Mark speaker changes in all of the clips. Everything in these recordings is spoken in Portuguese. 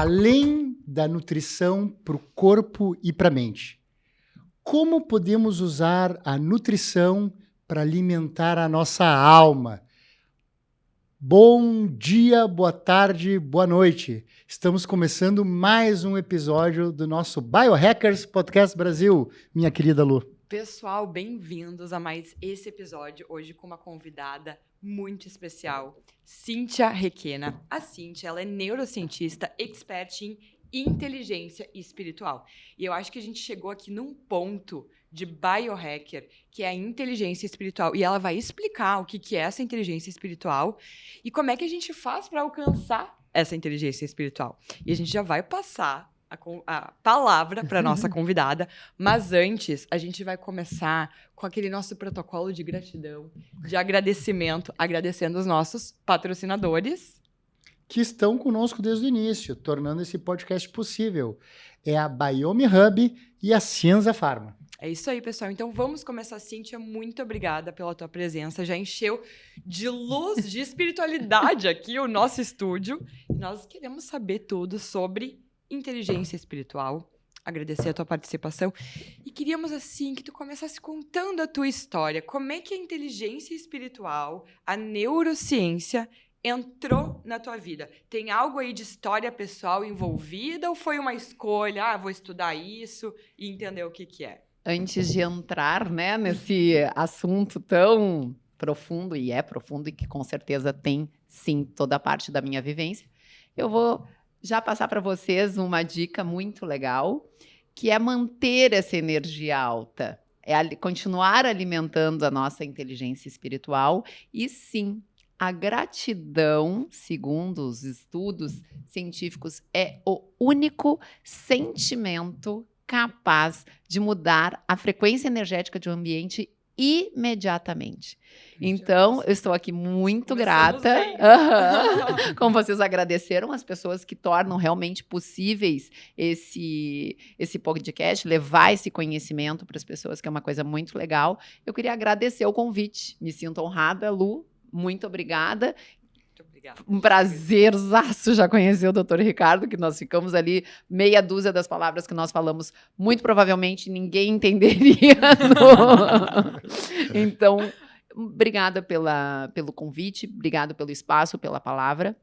Speaker 1: além da nutrição para o corpo e para a mente, como podemos usar a nutrição para alimentar a nossa alma? Bom dia, boa tarde, boa noite. Estamos começando mais um episódio do nosso Biohackers Podcast Brasil, minha querida Lu.
Speaker 2: Pessoal, bem-vindos a mais esse episódio, hoje com uma convidada muito especial, Cíntia Requena. A Cíntia, ela é neurocientista, expert em inteligência espiritual. E eu acho que a gente chegou aqui num ponto de biohacker, que é a inteligência espiritual. E ela vai explicar o que é essa inteligência espiritual e como é que a gente faz para alcançar essa inteligência espiritual. E a gente já vai passar a palavra para nossa convidada, mas antes a gente vai começar com aquele nosso protocolo de gratidão, de agradecimento, agradecendo os nossos patrocinadores
Speaker 1: que estão conosco desde o início, tornando esse podcast possível. É a Biome Hub e a Cienza Pharma.
Speaker 2: É isso aí, pessoal. Então vamos começar. Cíntia, muito obrigada pela tua presença. Já encheu de luz, de espiritualidade aqui o nosso estúdio. E nós queremos saber tudo sobre inteligência espiritual, agradecer a tua participação e queríamos assim que tu começasse contando a tua história, como é que a inteligência espiritual, a neurociência entrou na tua vida? Tem algo aí de história pessoal envolvida ou foi uma escolha, vou estudar isso e entender o que é?
Speaker 3: Antes de entrar, né, nesse assunto tão profundo, e que com certeza tem, sim, toda a parte da minha vivência, eu vou já passar para vocês uma dica muito legal, que é manter essa energia alta, continuar alimentando a nossa inteligência espiritual e, sim, a gratidão, segundo os estudos científicos, é o único sentimento capaz de mudar a frequência energética de um ambiente imediatamente. Então, eu estou aqui muito grata. Como vocês agradeceram, as pessoas que tornam realmente possíveis esse podcast, levar esse conhecimento para as pessoas, que é uma coisa muito legal. Eu queria agradecer o convite. Me sinto honrada, Lu. Muito obrigada. Um prazerzaço já conhecer o Dr. Ricardo, que nós ficamos ali meia dúzia das palavras que nós falamos, muito provavelmente ninguém entenderia. Então, obrigada pelo convite, obrigada pelo espaço, pela palavra.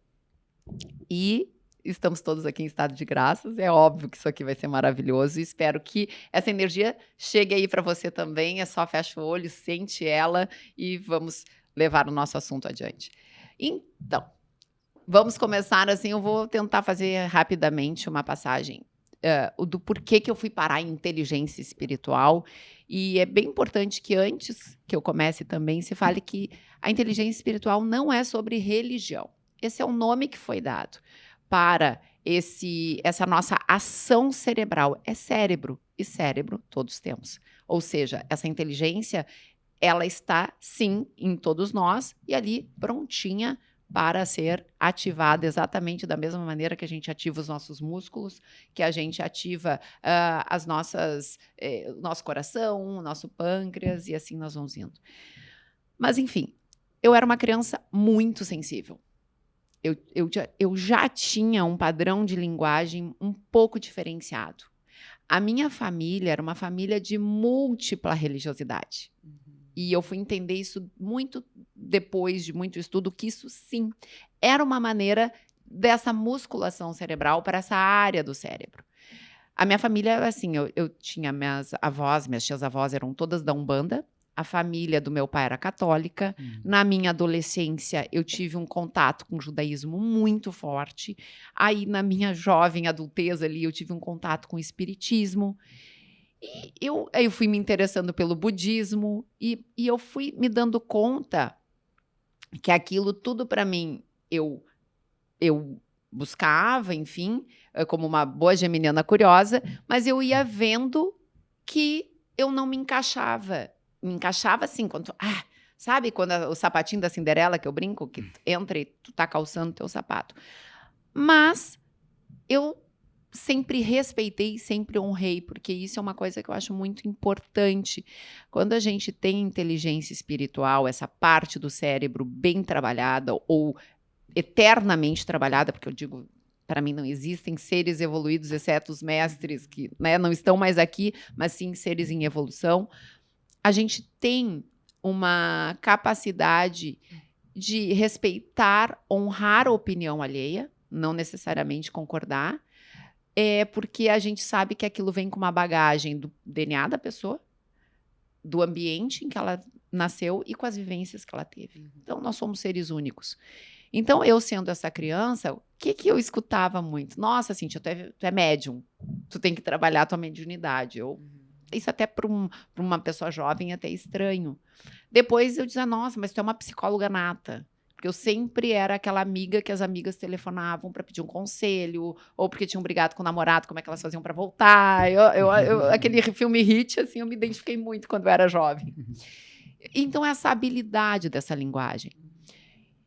Speaker 3: E estamos todos aqui em estado de graças. É óbvio que isso aqui vai ser maravilhoso. Espero que essa energia chegue aí para você também. É só fecha o olho, sente ela e vamos levar o nosso assunto adiante. Então, vamos começar assim, eu vou tentar fazer rapidamente uma passagem do porquê que eu fui parar em inteligência espiritual, e é bem importante que antes que eu comece também se fale que a inteligência espiritual não é sobre religião. Esse é o nome que foi dado para essa nossa ação cerebral. É cérebro, e cérebro todos temos. Ou seja, essa inteligência ela está, sim, em todos nós e ali prontinha para ser ativada exatamente da mesma maneira que a gente ativa os nossos músculos, que a gente ativa o nosso coração, o nosso pâncreas e assim nós vamos indo. Mas, enfim, eu era uma criança muito sensível. Eu já tinha um padrão de linguagem um pouco diferenciado. A minha família era uma família de múltipla religiosidade. E eu fui entender isso muito depois de muito estudo, que isso, sim, era uma maneira dessa musculação cerebral para essa área do cérebro. A minha família, assim, eu tinha minhas tias-avós eram todas da Umbanda, a família do meu pai era católica. Na minha adolescência, eu tive um contato com o judaísmo muito forte. Aí, na minha jovem adultez ali, eu tive um contato com o espiritismo. E eu fui me interessando pelo budismo e eu fui me dando conta que aquilo tudo para mim eu buscava, enfim, como uma boa geminiana curiosa, mas eu ia vendo que eu não me encaixava. Me encaixava assim, sabe quando o sapatinho da Cinderela que eu brinco, que entra e tu tá calçando teu sapato. Mas eu sempre respeitei, sempre honrei, porque isso é uma coisa que eu acho muito importante. Quando a gente tem inteligência espiritual, essa parte do cérebro bem trabalhada ou eternamente trabalhada, porque eu digo Para mim não existem seres evoluídos, exceto os mestres que, né, não estão mais aqui, mas sim seres em evolução. A gente tem uma capacidade de respeitar, honrar a opinião alheia, não necessariamente concordar, porque a gente sabe que aquilo vem com uma bagagem do DNA da pessoa, do ambiente em que ela nasceu e com as vivências que ela teve. Então, nós somos seres únicos. Então, eu sendo essa criança, o que eu escutava muito? Nossa, Cíntia, tu é médium, tu tem que trabalhar a tua mediunidade. Isso até para uma pessoa jovem é até estranho. Depois eu dizia, nossa, mas tu é uma psicóloga nata. Porque eu sempre era aquela amiga que as amigas telefonavam para pedir um conselho, ou porque tinham brigado com o namorado, como é que elas faziam para voltar. Aquele filme hit, assim, eu me identifiquei muito quando eu era jovem. Então, essa habilidade dessa linguagem.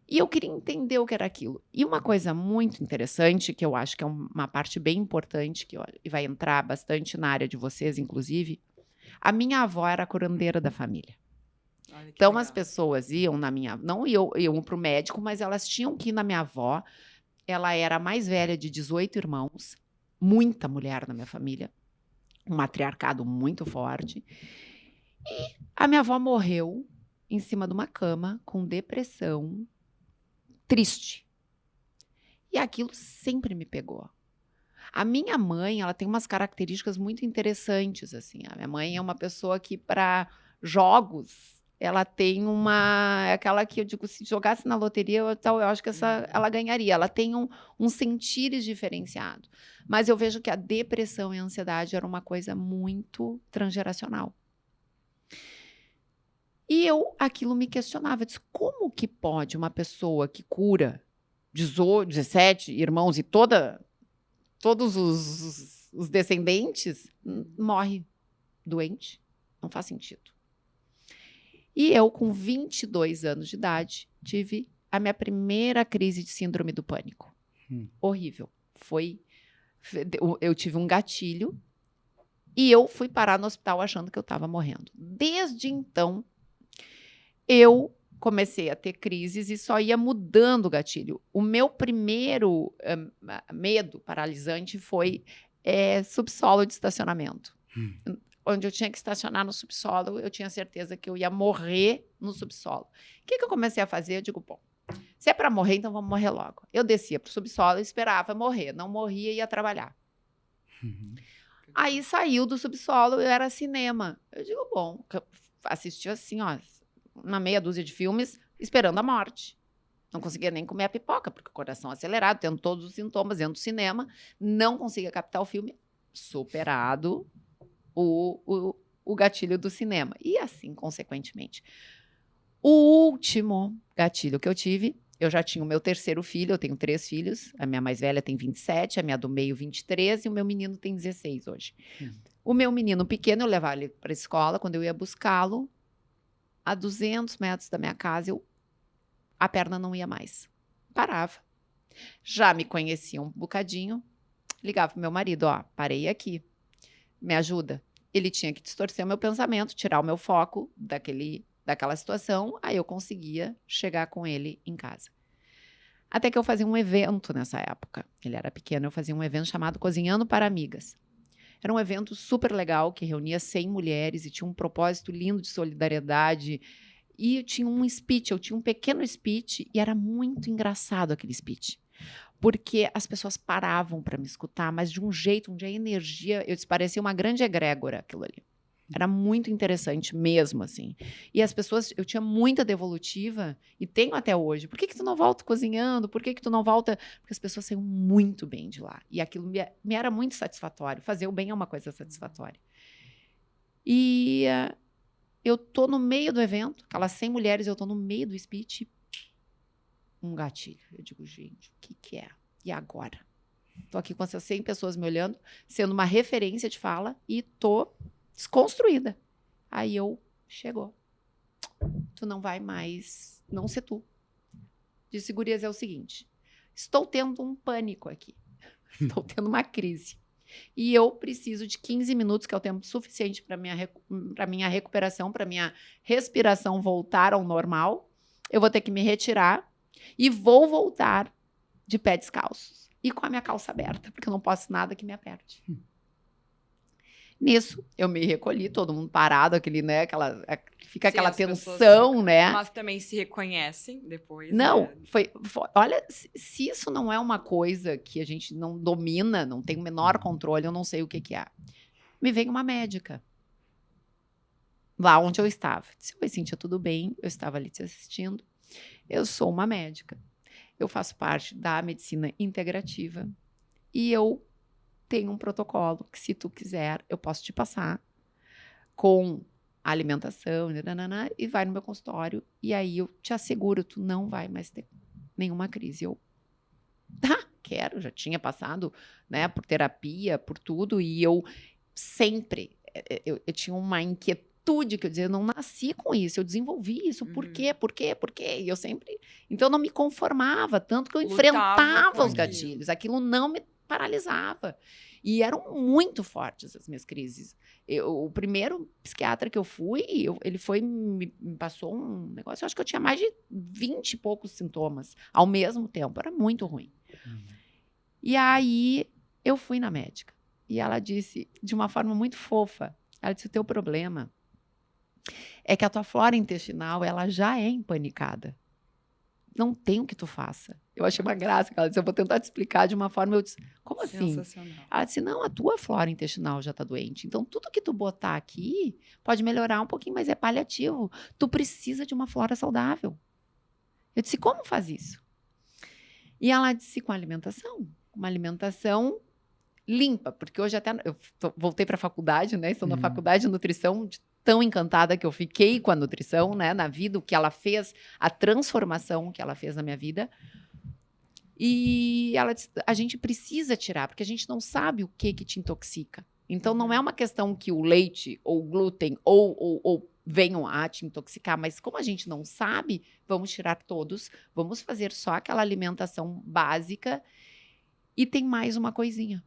Speaker 3: E eu queria entender o que era aquilo. E uma coisa muito interessante, que eu acho que é uma parte bem importante, que vai entrar bastante na área de vocês, inclusive, a minha avó era a curandeira da família. Então, as pessoas iam na minha... Não iam para o médico, mas elas tinham que ir na minha avó. Ela era a mais velha de 18 irmãos, muita mulher na minha família, um matriarcado muito forte. E a minha avó morreu em cima de uma cama, com depressão, triste. E aquilo sempre me pegou. A minha mãe, ela tem umas características muito interessantes, assim. A minha mãe é uma pessoa que, para jogos, ela tem aquela que eu digo, se jogasse na loteria, eu acho que ela ganharia. Ela tem um sentires diferenciado. Mas eu vejo que a depressão e a ansiedade era uma coisa muito transgeracional. E aquilo me questionava. Eu disse, como que pode uma pessoa que cura 17 irmãos e todos os descendentes morre doente? Não faz sentido. E eu, com 22 anos de idade, tive a minha primeira crise de síndrome do pânico. Horrível. Eu tive um gatilho e eu fui parar no hospital achando que eu estava morrendo. Desde então, eu comecei a ter crises e só ia mudando o gatilho. O meu primeiro medo paralisante foi subsolo de estacionamento. Onde eu tinha que estacionar no subsolo, eu tinha certeza que eu ia morrer no subsolo. O que eu comecei a fazer? Eu digo, bom, se é para morrer, então vamos morrer logo. Eu descia para o subsolo e esperava morrer. Não morria e ia trabalhar. Aí saiu do subsolo, eu era cinema. Eu digo, bom, assisti assim, ó, uma meia dúzia de filmes, esperando a morte. Não conseguia nem comer a pipoca, porque o coração acelerado, tendo todos os sintomas dentro do cinema, não conseguia captar o filme, superado o gatilho do cinema. E assim, consequentemente. O último gatilho que eu tive, eu já tinha o meu terceiro filho, eu tenho 3 filhos, a minha mais velha tem 27, a minha do meio 23 e o meu menino tem 16 hoje. O meu menino pequeno, eu levava ele para a escola, quando eu ia buscá-lo, a 200 metros da minha casa, a perna não ia mais. Parava. Já me conhecia um bocadinho, ligava pro meu marido, ó, parei aqui, me ajuda. Ele tinha que distorcer o meu pensamento, tirar o meu foco daquela situação, aí eu conseguia chegar com ele em casa. Até que eu fazia um evento nessa época. Ele era pequeno, eu fazia um evento chamado Cozinhando para Amigas. Era um evento super legal, que reunia 100 mulheres e tinha um propósito lindo de solidariedade. E eu tinha um pequeno speech, e era muito engraçado aquele speech. Porque as pessoas paravam para me escutar, mas de um jeito, onde a energia, parecia uma grande egrégora aquilo ali. Era muito interessante mesmo, assim. E as pessoas, eu tinha muita devolutiva, e tenho até hoje. Por que tu não volta cozinhando? Por que tu não volta? Porque as pessoas saíam muito bem de lá. E aquilo me era muito satisfatório. Fazer o bem é uma coisa satisfatória. E eu tô no meio do evento, aquelas 100 mulheres, eu tô no meio do speech, um gatilho. Eu digo, gente, o que é? E agora? Tô aqui com essas 100 pessoas me olhando, sendo uma referência de fala, e tô desconstruída. Aí chegou. Tu não vai mais não ser tu. Disse, gurias, é o seguinte, estou tendo um pânico aqui. Estou tendo uma crise. E eu preciso de 15 minutos, que é o tempo suficiente para minha recuperação, para minha respiração voltar ao normal. Eu vou ter que me retirar e vou voltar de pé descalços. e com a minha calça aberta, porque eu não posso nada que me aperte. Nisso, eu me recolhi, todo mundo parado, aquele, né, fica
Speaker 2: Sim,
Speaker 3: aquela
Speaker 2: as pessoas
Speaker 3: tensão,
Speaker 2: ficam-
Speaker 3: né?
Speaker 2: Mas também se reconhecem depois.
Speaker 3: Não,
Speaker 2: né?
Speaker 3: olha, se isso não é uma coisa que a gente não domina, não tem o menor controle, eu não sei o que que é. Me veio uma médica, lá onde eu estava. Disse, oi, Cíntia, tudo bem? Eu estava ali te assistindo. Eu sou uma médica. Eu faço parte da medicina integrativa e eu tenho um protocolo que, se tu quiser, eu posso te passar com a alimentação nananã, e vai no meu consultório e aí eu te asseguro, tu não vai mais ter nenhuma crise. Eu, tá, quero, já tinha passado, né, por terapia, por tudo, e eu sempre, eu tinha uma inquietude, que eu dizia, eu não nasci com isso, eu desenvolvi isso, por
Speaker 2: Uhum.
Speaker 3: quê, por quê, por quê? E eu sempre, então eu não me conformava, tanto que eu
Speaker 2: Lutava
Speaker 3: enfrentava
Speaker 2: com
Speaker 3: os
Speaker 2: aquilo.
Speaker 3: gatilhos, aquilo não me paralisava. E eram muito fortes as minhas crises. O primeiro psiquiatra que eu fui, ele me passou um negócio, eu acho que eu tinha mais de 20 e poucos sintomas ao mesmo tempo, era muito ruim. E aí eu fui na médica e ela disse, de uma forma muito fofa, ela disse, o teu problema é que a tua flora intestinal, ela já é empanicada. Não tem o que tu faça. Eu achei uma graça, ela disse, eu vou tentar te explicar de uma forma, eu disse, como assim?
Speaker 2: Sensacional.
Speaker 3: Ela disse, não, a tua flora intestinal já está doente, então tudo que tu botar aqui pode melhorar um pouquinho, mas é paliativo. Tu precisa de uma flora saudável. Eu disse, como faz isso? E ela disse, com alimentação. Uma alimentação limpa, porque hoje até, voltei para a faculdade, né, estou na faculdade de nutrição, tão encantada que eu fiquei com a nutrição, né, na vida, o que ela fez, a transformação que ela fez na minha vida. E ela disse, a gente precisa tirar, porque a gente não sabe o que te intoxica. Então, não é uma questão que o leite, ou o glúten, ou venham a te intoxicar, mas como a gente não sabe, vamos tirar todos, vamos fazer só aquela alimentação básica. E tem mais uma coisinha.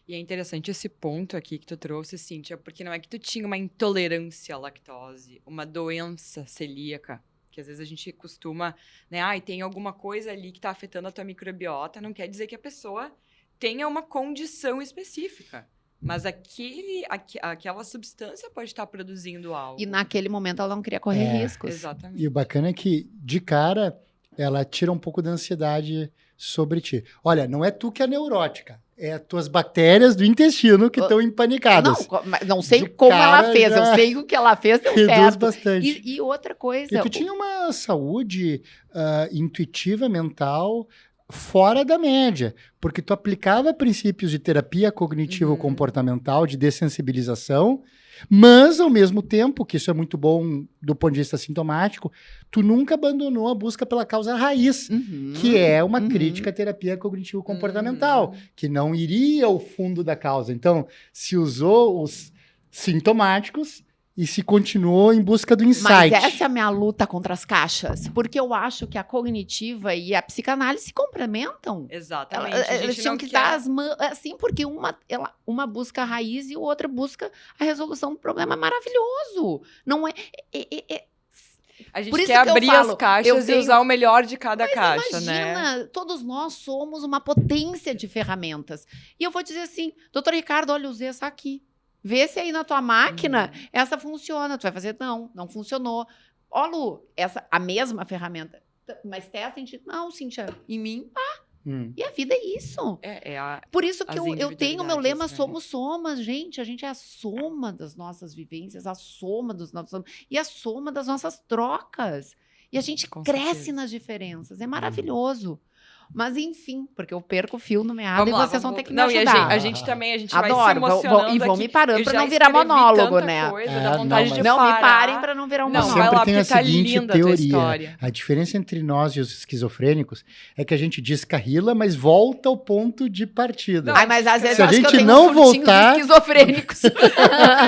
Speaker 2: E é interessante esse ponto aqui que tu trouxe, Cíntia, porque não é que tu tinha uma intolerância à lactose, uma doença celíaca, que às vezes a gente costuma, né, e tem alguma coisa ali que tá afetando a tua microbiota, não quer dizer que a pessoa tenha uma condição específica, mas aquela substância pode estar produzindo algo.
Speaker 3: E naquele momento ela não queria correr riscos.
Speaker 2: Exatamente.
Speaker 1: E o bacana é que, de cara, ela tira um pouco da ansiedade sobre ti. Olha, não é tu que é neurótica, é as tuas bactérias do intestino que estão empanicadas.
Speaker 3: Não sei
Speaker 1: De
Speaker 3: como
Speaker 1: cara
Speaker 3: ela fez, eu
Speaker 1: já
Speaker 3: sei o que ela fez, deu
Speaker 1: reduz
Speaker 3: certo.
Speaker 1: bastante.
Speaker 3: E outra coisa...
Speaker 1: E tu tinha uma saúde intuitiva, mental, fora da média, porque tu aplicava princípios de terapia cognitivo-comportamental, de dessensibilização, mas, ao mesmo tempo, que isso é muito bom do ponto de vista sintomático, tu nunca abandonou a busca pela causa raiz, que é uma crítica à terapia cognitivo-comportamental, que não iria ao fundo da causa. Então, se usou os sintomáticos e se continuou em busca do insight.
Speaker 3: Mas essa é a minha luta contra as caixas, porque eu acho que a cognitiva e a psicanálise se complementam.
Speaker 2: Exatamente.
Speaker 3: Elas tinham que dar as mãos, assim, porque uma busca a raiz e a outra busca a resolução do problema. Maravilhoso. Não é...
Speaker 2: A gente
Speaker 3: Por isso
Speaker 2: quer
Speaker 3: que eu
Speaker 2: abrir
Speaker 3: falo,
Speaker 2: as caixas e usar o melhor de cada caixa, né?
Speaker 3: Imagina, todos nós somos uma potência de ferramentas. E eu vou dizer assim, doutor Ricardo, olha, usei essa aqui. Vê se aí na tua máquina essa funciona. Tu vai fazer, não funcionou. Ó, Lu, a mesma ferramenta. Mas testa, não, Cíntia, em mim, E a vida é isso. Por isso que eu tenho o meu lema, né? Somos somas, gente. A gente é a soma das nossas vivências, a soma dos nossos... E a soma das nossas trocas. E a gente cresce nas diferenças. É maravilhoso. Mas, enfim, porque eu perco o fio no meado e vocês vão ter que me ajudar.
Speaker 2: A gente também, vai se
Speaker 3: Adoro,
Speaker 2: emocionando
Speaker 3: e vão
Speaker 2: aqui.
Speaker 3: me parando para não virar monólogo, né?
Speaker 2: Dá vontade de
Speaker 3: não
Speaker 2: parar.
Speaker 3: me parem para não virar um monólogo.
Speaker 1: Sempre
Speaker 2: vai lá,
Speaker 1: tem a
Speaker 2: porque tá
Speaker 1: seguinte
Speaker 2: linda a tua
Speaker 1: teoria.
Speaker 2: história.
Speaker 1: A diferença entre nós e os esquizofrênicos é que a gente descarrila, mas volta ao ponto de partida.
Speaker 3: Ai, mas às vezes
Speaker 1: se a
Speaker 3: eu acho
Speaker 1: gente
Speaker 3: que eu tenho
Speaker 1: não
Speaker 3: uns surtinhos
Speaker 1: voltar,
Speaker 3: esquizofrênicos.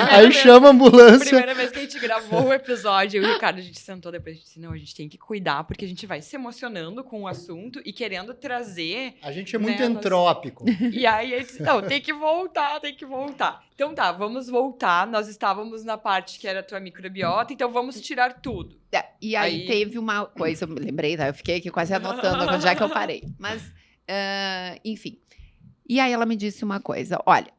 Speaker 1: aí chama a ambulância.
Speaker 2: Primeira vez que a gente gravou o episódio, eu e o Ricardo, a gente sentou depois, a gente disse, não, a gente tem que cuidar, porque a gente vai se emocionando com o assunto e querendo trazer...
Speaker 1: A gente é muito entrópico.
Speaker 2: E aí, a gente disse, não, tem que voltar. Então tá, vamos voltar. Nós estávamos na parte que era a tua microbiota, então vamos tirar tudo.
Speaker 3: E aí teve uma coisa, eu me lembrei, tá? Eu fiquei aqui quase anotando onde é que eu parei. Mas Enfim. E aí ela me disse uma coisa, olha,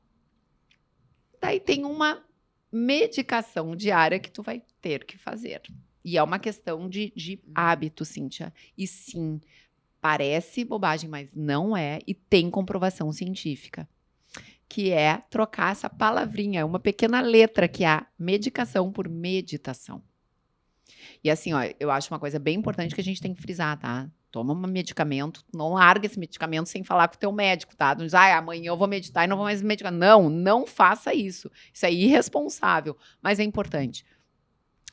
Speaker 3: daí tem uma medicação diária que tu vai ter que fazer. E é uma questão de hábito, Cíntia. E sim, parece bobagem, mas não é. E tem comprovação científica. Que é trocar essa palavrinha, uma pequena letra, que é a medicação por meditação. E assim, ó, eu acho uma coisa bem importante que a gente tem que frisar, tá? Toma um medicamento, não larga esse medicamento sem falar com o teu médico, tá? Não diz, amanhã eu vou meditar e não vou mais medicar. Não, não faça isso. Isso é irresponsável, mas é importante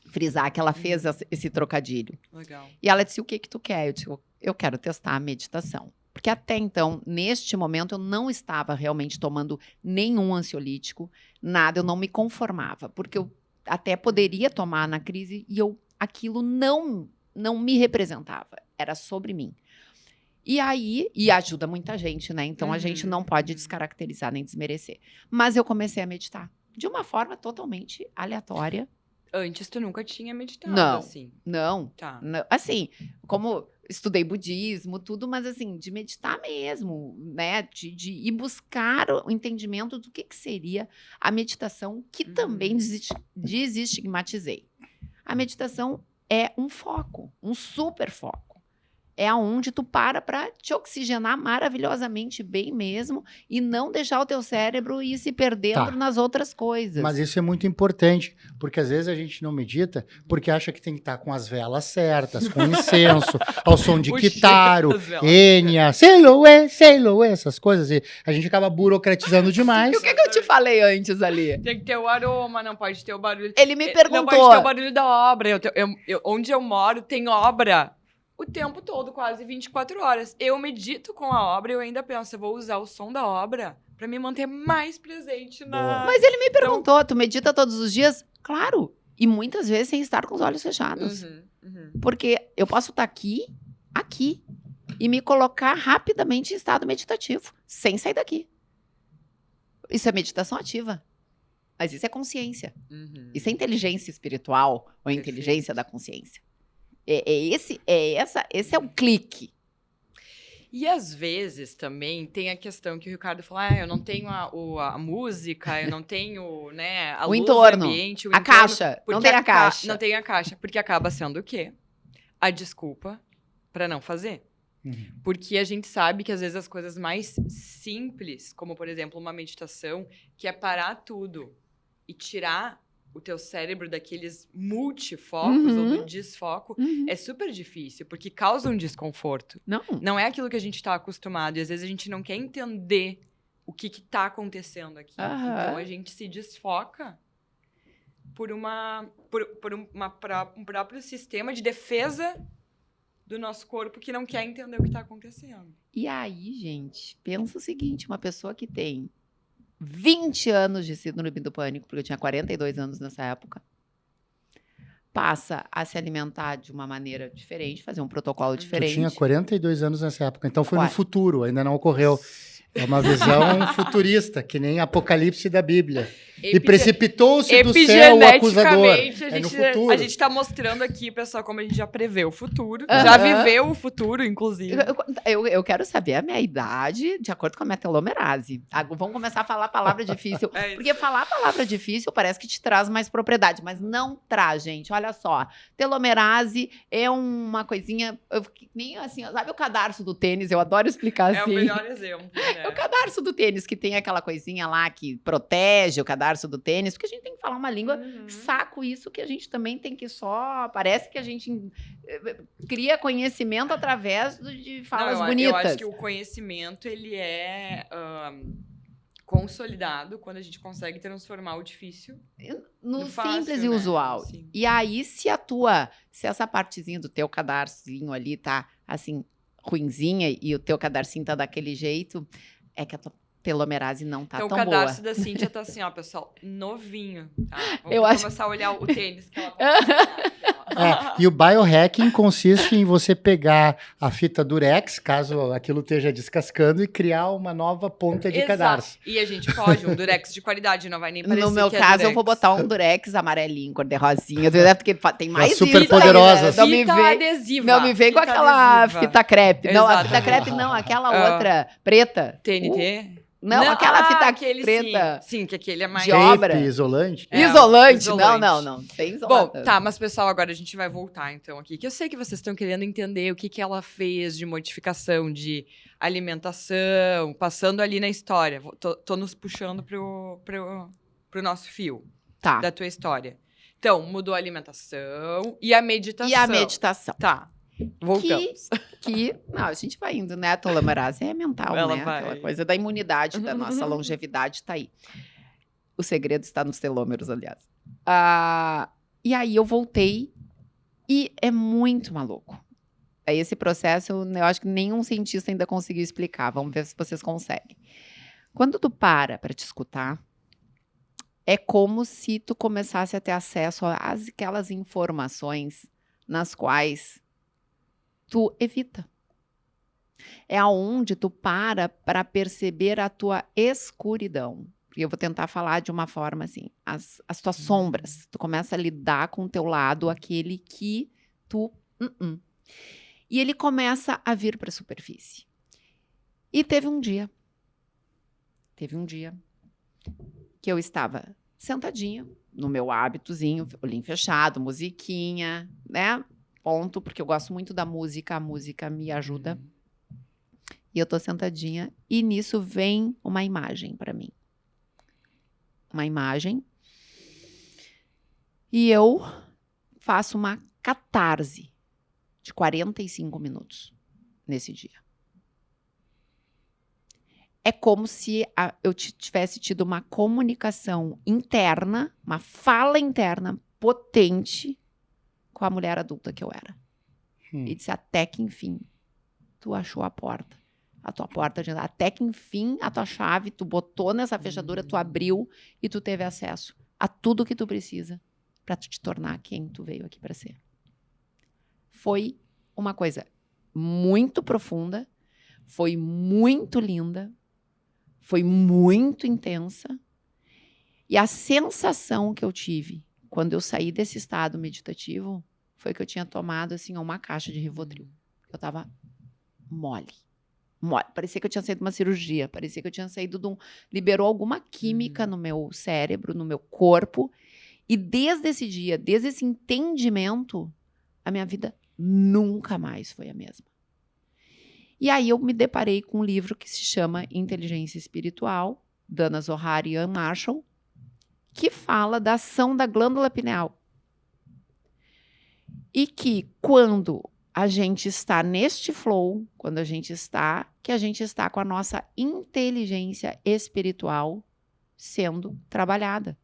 Speaker 3: frisar que ela fez esse trocadilho.
Speaker 2: Legal.
Speaker 3: E ela disse, o que tu quer? Eu disse, eu quero testar a meditação. Porque até então, neste momento, eu não estava realmente tomando nenhum ansiolítico, nada, eu não me conformava. Porque eu até poderia tomar na crise e aquilo não me representava, era sobre mim. E aí, e ajuda muita gente, né? Então, a gente não pode descaracterizar nem desmerecer. Mas eu comecei a meditar de uma forma totalmente aleatória.
Speaker 2: Antes tu nunca tinha meditado,
Speaker 3: Não,
Speaker 2: assim?
Speaker 3: Não.
Speaker 2: Tá.
Speaker 3: Não, assim, como estudei budismo, tudo, mas assim, de meditar mesmo, né? De ir buscar o entendimento do que seria a meditação, que também desestigmatizei. A meditação é um foco, um super foco. É aonde tu para te oxigenar maravilhosamente bem mesmo e não deixar o teu cérebro ir se perdendo nas outras coisas.
Speaker 1: Mas isso é muito importante, porque às vezes a gente não medita porque acha que tem que estar com as velas certas, com incenso, ao som de quitaro, enya, Seiloé, essas coisas. E a gente acaba burocratizando demais.
Speaker 3: E o que eu te falei antes ali?
Speaker 2: Tem que ter o aroma, não pode ter o barulho.
Speaker 3: Ele me perguntou.
Speaker 2: Não pode ter o barulho da obra. Onde eu moro tem obra o tempo todo, quase 24 horas. Eu medito com a obra e eu ainda penso, eu vou usar o som da obra pra me manter mais presente na...
Speaker 3: Mas ele me perguntou, tu medita todos os dias? Claro. E muitas vezes sem estar com os olhos fechados. Porque eu posso estar aqui, e me colocar rapidamente em estado meditativo, sem sair daqui. Isso é meditação ativa. Mas isso é consciência. Isso é inteligência espiritual ou inteligência da consciência. Esse é o clique.
Speaker 2: E às vezes também tem a questão que o Ricardo falou, eu não tenho a música, eu não tenho, né, a luz
Speaker 3: entorno,
Speaker 2: do ambiente,
Speaker 3: a caixa, não tem a caixa.
Speaker 2: Não tem a caixa, porque acaba sendo o quê? A desculpa para não fazer. Porque a gente sabe que às vezes as coisas mais simples, como por exemplo uma meditação, que é parar tudo e tirar o teu cérebro daqueles multifocos ou do desfoco, é super difícil, porque causa um desconforto. Não é aquilo que a gente está acostumado, e às vezes a gente não quer entender o que está acontecendo aqui. Então a gente se desfoca por um próprio sistema de defesa do nosso corpo que não quer entender o que está acontecendo.
Speaker 3: E aí, gente, pensa o seguinte, uma pessoa que tem 20 anos de síndrome do pânico, porque eu tinha 42 anos nessa época, passa a se alimentar de uma maneira diferente, fazer um protocolo diferente.
Speaker 1: Eu tinha 42 anos nessa época, então foi no futuro, ainda não ocorreu. É uma visão futurista, que nem Apocalipse da Bíblia. E precipitou-se do céu o acusador. É no futuro.
Speaker 2: A gente está mostrando aqui, pessoal, como a gente já prevê o futuro. Já viveu o futuro, inclusive.
Speaker 3: Eu quero saber a minha idade de acordo com a minha telomerase. Vamos começar a falar palavra difícil. Porque falar palavra difícil parece que te traz mais propriedade, mas não traz, gente. Olha só. Telomerase é uma coisinha... nem assim, sabe o cadarço do tênis? Eu adoro explicar assim.
Speaker 2: É o melhor exemplo. Né?
Speaker 3: É o cadarço do tênis, que tem aquela coisinha lá que protege o cadarço do tênis, porque a gente tem que falar uma língua, saco isso que a gente também tem que parece que a gente cria conhecimento através de falas bonitas.
Speaker 2: Eu acho que o conhecimento, ele é consolidado quando a gente consegue transformar o difícil
Speaker 3: no
Speaker 2: fácil,
Speaker 3: simples e
Speaker 2: né?
Speaker 3: usual.
Speaker 2: Sim.
Speaker 3: E aí, se essa partezinha do teu cadarcinho ali tá, assim, ruinzinha e o teu cadarcinho tá daquele jeito, é que a tua telomerase não tá
Speaker 2: então,
Speaker 3: tão boa.
Speaker 2: Então, o cadastro da Cíntia tá assim, ó, pessoal, novinho. Tá? Vamos começar a olhar o tênis que ela tá
Speaker 1: E o biohacking consiste em você pegar a fita durex, caso aquilo esteja descascando, e criar uma nova ponta de
Speaker 2: Exato.
Speaker 1: cadarço.
Speaker 2: E a gente pode, um durex de qualidade, não vai nem parecer
Speaker 3: No meu
Speaker 2: que é
Speaker 3: caso, eu
Speaker 2: durex.
Speaker 3: vou botar um durex amarelinho, cor de rosinha. Porque tem mais
Speaker 1: super
Speaker 3: isso,
Speaker 1: poderosas.
Speaker 3: Não me
Speaker 2: Fita
Speaker 3: vem,
Speaker 2: adesiva.
Speaker 3: não me vem com
Speaker 2: fita
Speaker 3: aquela
Speaker 2: adesiva.
Speaker 3: fita crepe. Não, a fita
Speaker 2: Exatamente.
Speaker 3: crepe não, aquela outra preta.
Speaker 2: TNT?
Speaker 3: Não, aquela fita
Speaker 2: aquele
Speaker 3: preta.
Speaker 2: Sim, que aquele é mais...
Speaker 3: De obra.
Speaker 1: Tape, isolante.
Speaker 2: É,
Speaker 3: Isolante.
Speaker 2: isolante.
Speaker 3: Não. Tem
Speaker 2: Bom,
Speaker 3: isolante.
Speaker 2: tá, mas pessoal, agora a gente vai voltar então aqui, que eu sei que vocês estão querendo entender o que ela fez de modificação, de alimentação, passando ali na história. Tô nos puxando pro nosso fio
Speaker 3: Tá.
Speaker 2: da tua história. Então, mudou a alimentação e a meditação.
Speaker 3: E a meditação.
Speaker 2: Tá, voltamos.
Speaker 3: Não, a gente vai indo, né? A telomerase é mental,
Speaker 2: Ela
Speaker 3: né?
Speaker 2: vai.
Speaker 3: Aquela coisa da imunidade, da nossa longevidade tá aí. O segredo está nos telômeros, aliás. E aí eu voltei e é muito maluco. Aí esse processo, eu acho que nenhum cientista ainda conseguiu explicar. Vamos ver se vocês conseguem. Quando tu para te escutar, é como se tu começasse a ter acesso àquelas informações nas quais tu evita. É aonde tu para perceber a tua escuridão. Porque eu vou tentar falar de uma forma assim, as tuas sombras. Tu começa a lidar com o teu lado, aquele que tu... E ele começa a vir para a superfície. E teve um dia que eu estava sentadinha no meu hábitozinho, olhinho fechado, musiquinha, né? Ponto, porque eu gosto muito da música, a música me ajuda. E eu tô sentadinha e nisso vem uma imagem para mim. Uma imagem. E eu faço uma catarse de 45 minutos nesse dia. É como se eu tivesse tido uma comunicação interna, uma fala interna potente com a mulher adulta que eu era. E disse, até que enfim, tu achou a porta. A tua porta, até que enfim, a tua chave, tu botou nessa fechadura, tu abriu e tu teve acesso a tudo que tu precisa para tu te tornar quem tu veio aqui para ser. Foi uma coisa muito profunda, foi muito linda, foi muito intensa. E a sensação que eu tive quando eu saí desse estado meditativo foi que eu tinha tomado assim uma caixa de Rivotril. Eu estava mole. Parecia que eu tinha saído de uma cirurgia, parecia que eu tinha saído de liberou alguma química no meu cérebro, no meu corpo. E desde esse dia, desde esse entendimento, a minha vida nunca mais foi a mesma. E aí eu me deparei com um livro que se chama Inteligência Espiritual, Dana Zohar e Ian Marshall, que fala da ação da glândula pineal. E que quando a gente está neste flow, quando a gente está com a nossa inteligência espiritual sendo trabalhada.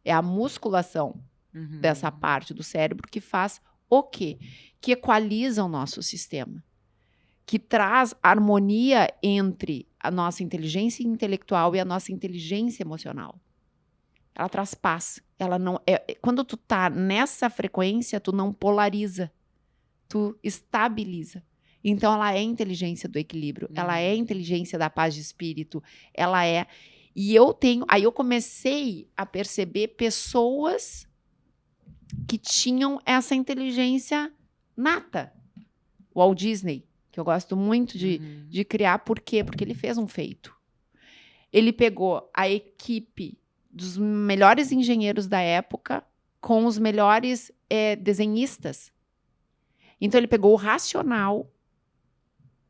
Speaker 3: É a musculação dessa parte do cérebro que faz o quê? Que equaliza o nosso sistema. Que traz harmonia entre a nossa inteligência intelectual e a nossa inteligência emocional. Ela traz paz. Ela não quando tu tá nessa frequência, tu não polariza. Tu estabiliza. Então, ela é a inteligência do equilíbrio. Ela é a inteligência da paz de espírito. Ela é... E aí eu comecei a perceber pessoas que tinham essa inteligência nata. O Walt Disney, que eu gosto muito de criar. Por quê? Porque ele fez um feito. Ele pegou a equipe dos melhores engenheiros da época com os melhores desenhistas. Então, ele pegou o racional